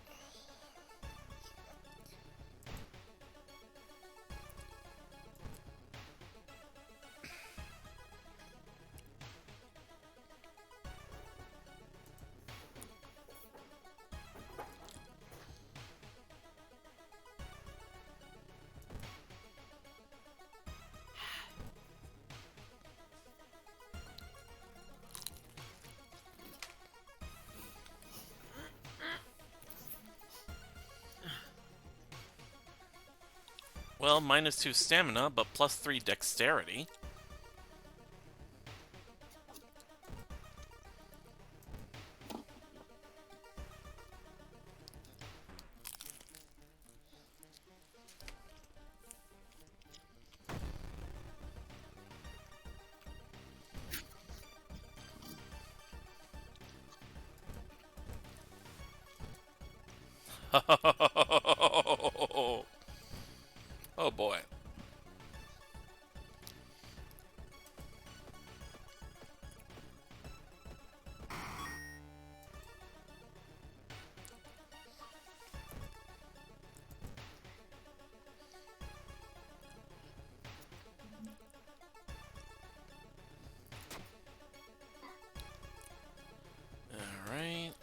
Well, -2 stamina, but +3 dexterity. Oh boy. Alright.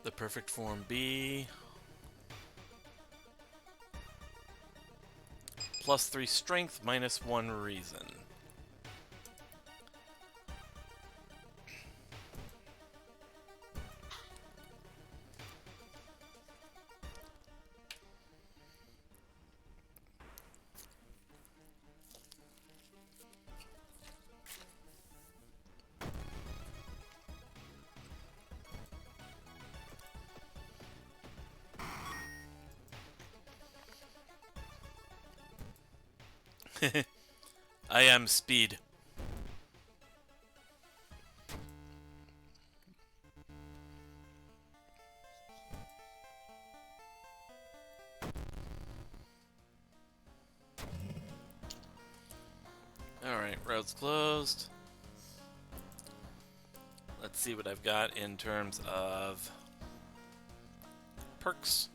The perfect form B. +3 strength, -1 reason. I am speed. Alright, road's closed. Let's see what I've got in terms of perks.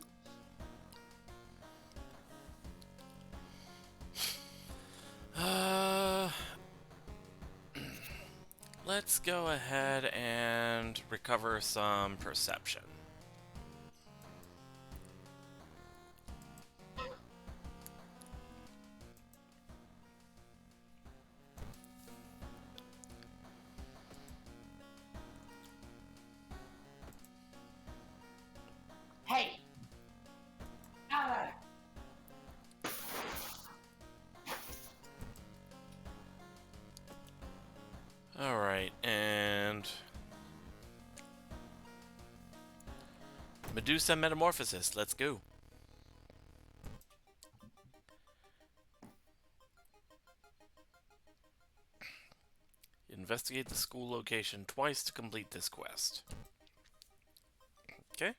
Let's go ahead and recover some perception.
Hey! Alright.
Alright, and Medusa Metamorphosis, let's go. Investigate the school location twice to complete this quest. Okay.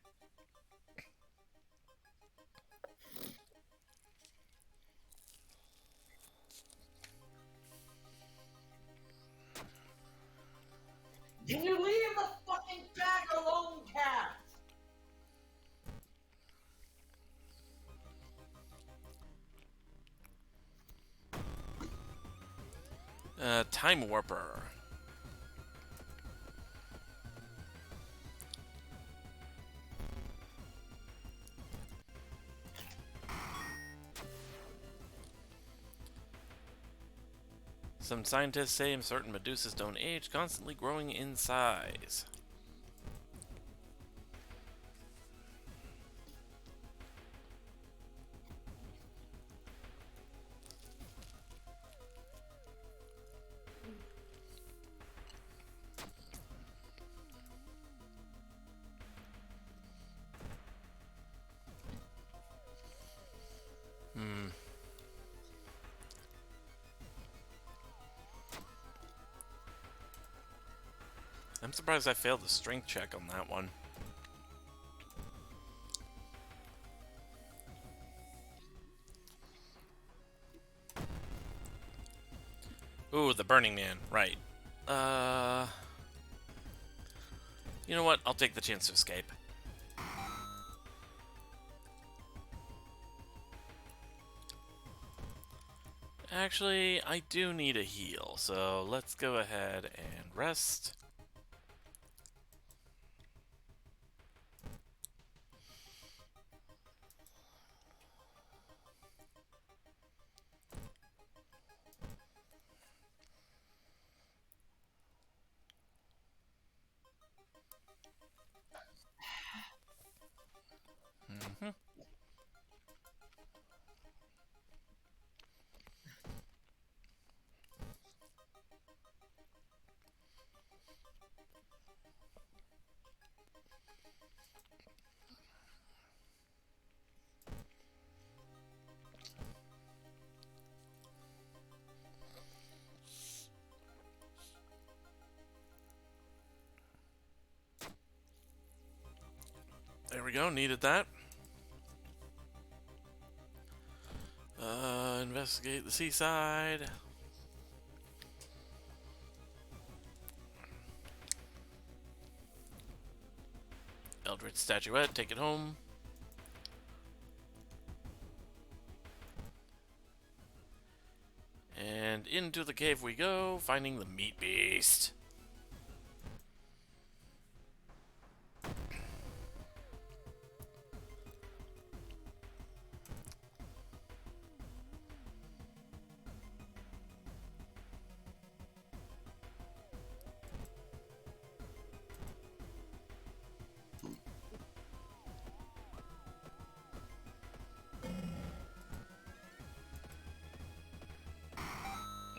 Can you leave the fucking bag alone, cat?
Time Warper. Some scientists say certain Medusas don't age, constantly growing in size. I'm surprised I failed the strength check on that one. Ooh, the Burning Man. Right. You know what? I'll take the chance to escape. Actually, I do need a heal, so let's go ahead and rest. Mhm. There we go, needed that. Investigate the seaside. Eldritch statuette, take it home. And into the cave we go, finding the meat beast.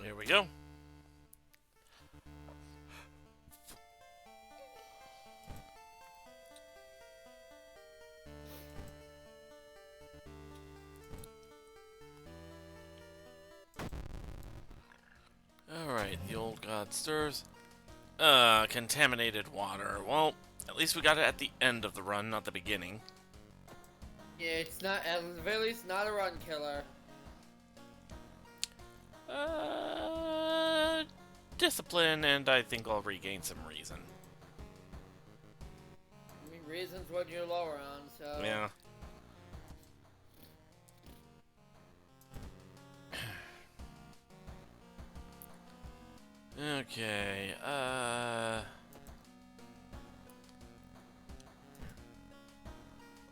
Here we go. Alright, the old god stirs. Contaminated water. Well, at least we got it at the end of the run, not the beginning.
Yeah, it's not, at the very least, not a run killer.
Discipline, and I think I'll regain some reason.
I mean, reasons what you're lower on, so...
Yeah. Okay,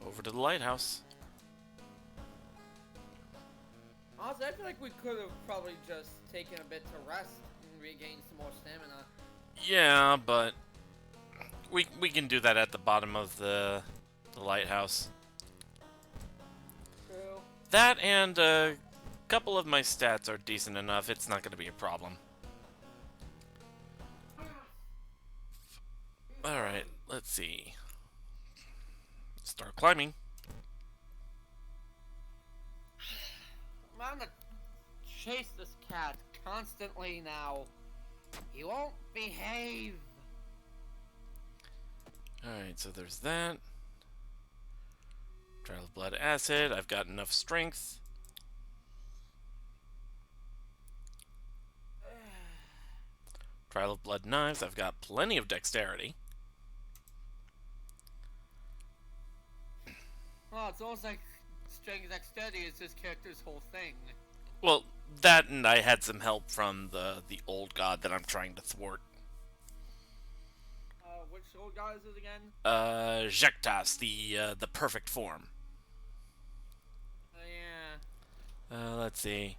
over to the lighthouse.
Honestly, I feel like we could have probably just taken a bit to rest and regain some more stamina.
Yeah, but we can do that at the bottom of the lighthouse.
True.
That and a couple of my stats are decent enough. It's not going to be a problem. All right, let's see. Start climbing.
I'm gonna chase this cat constantly now. He won't behave.
Alright, so there's that. Trial of Blood Acid. I've got enough strength. Trial of Blood Knives. I've got plenty of dexterity.
Well, it's almost like strength dexterity is this character's whole thing.
Well, that and I had some help from the old god that I'm trying to thwart.
Which old guy is it again?
Jektas, the perfect form.
Yeah.
Let's see.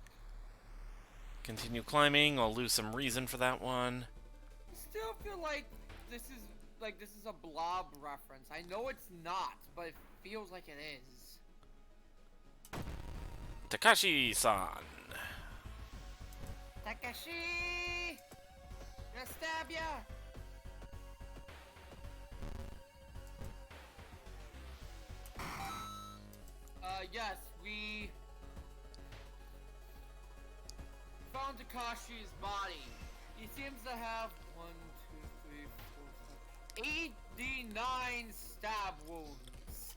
Continue climbing. I'll lose some reason for that one.
I still feel like this is a blob reference. I know it's not, but it feels like it is.
Takashi-san.
Takashi! Gonna stab ya! Yes, we found Takashi's body. He seems to have 1, 2, 3, 4, 5, 89 stab wounds.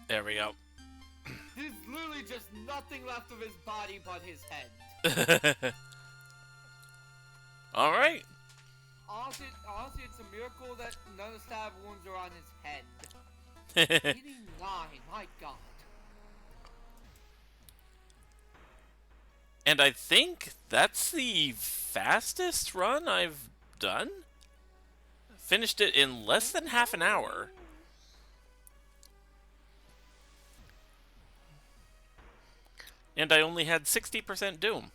There we go.
There's literally just nothing left of his body but his head.
All right.
Honestly, it's a miracle that none of the stab wounds are on his head. 89, my god.
And I think that's the fastest run I've done. Finished it in less than half an hour. And I only had 60% Doom.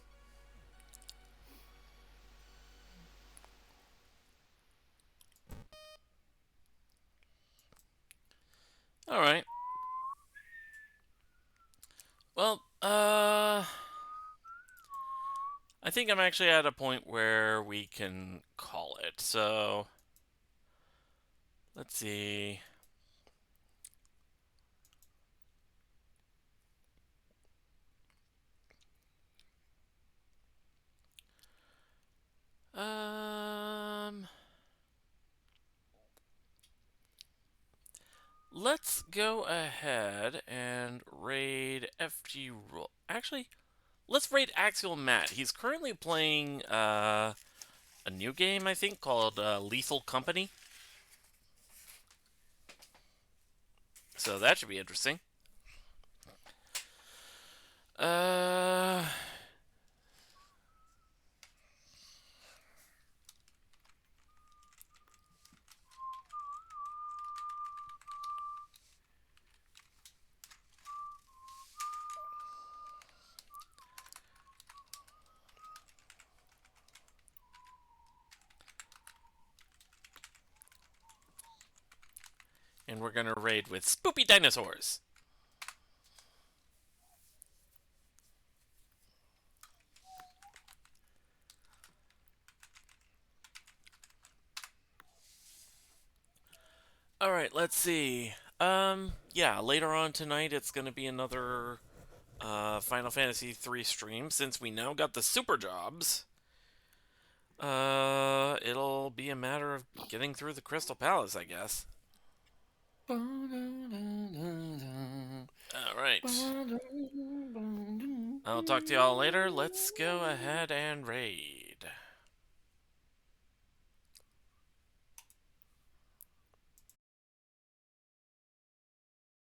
Alright. Well, I think I'm actually at a point where we can call it. So, let's see. Let's go ahead and raid FG Roll. Actually, let's raid Axial Matt. He's currently playing a new game, I think, called Lethal Company. So that should be interesting. And we're gonna raid with Spoopy Dinosaurs. Alright, let's see. Yeah, later on tonight it's gonna be another Final Fantasy 3 stream. Since we now got the super jobs, it'll be a matter of getting through the Crystal Palace, I guess. Alright. I'll talk to y'all later. Let's go ahead and raid.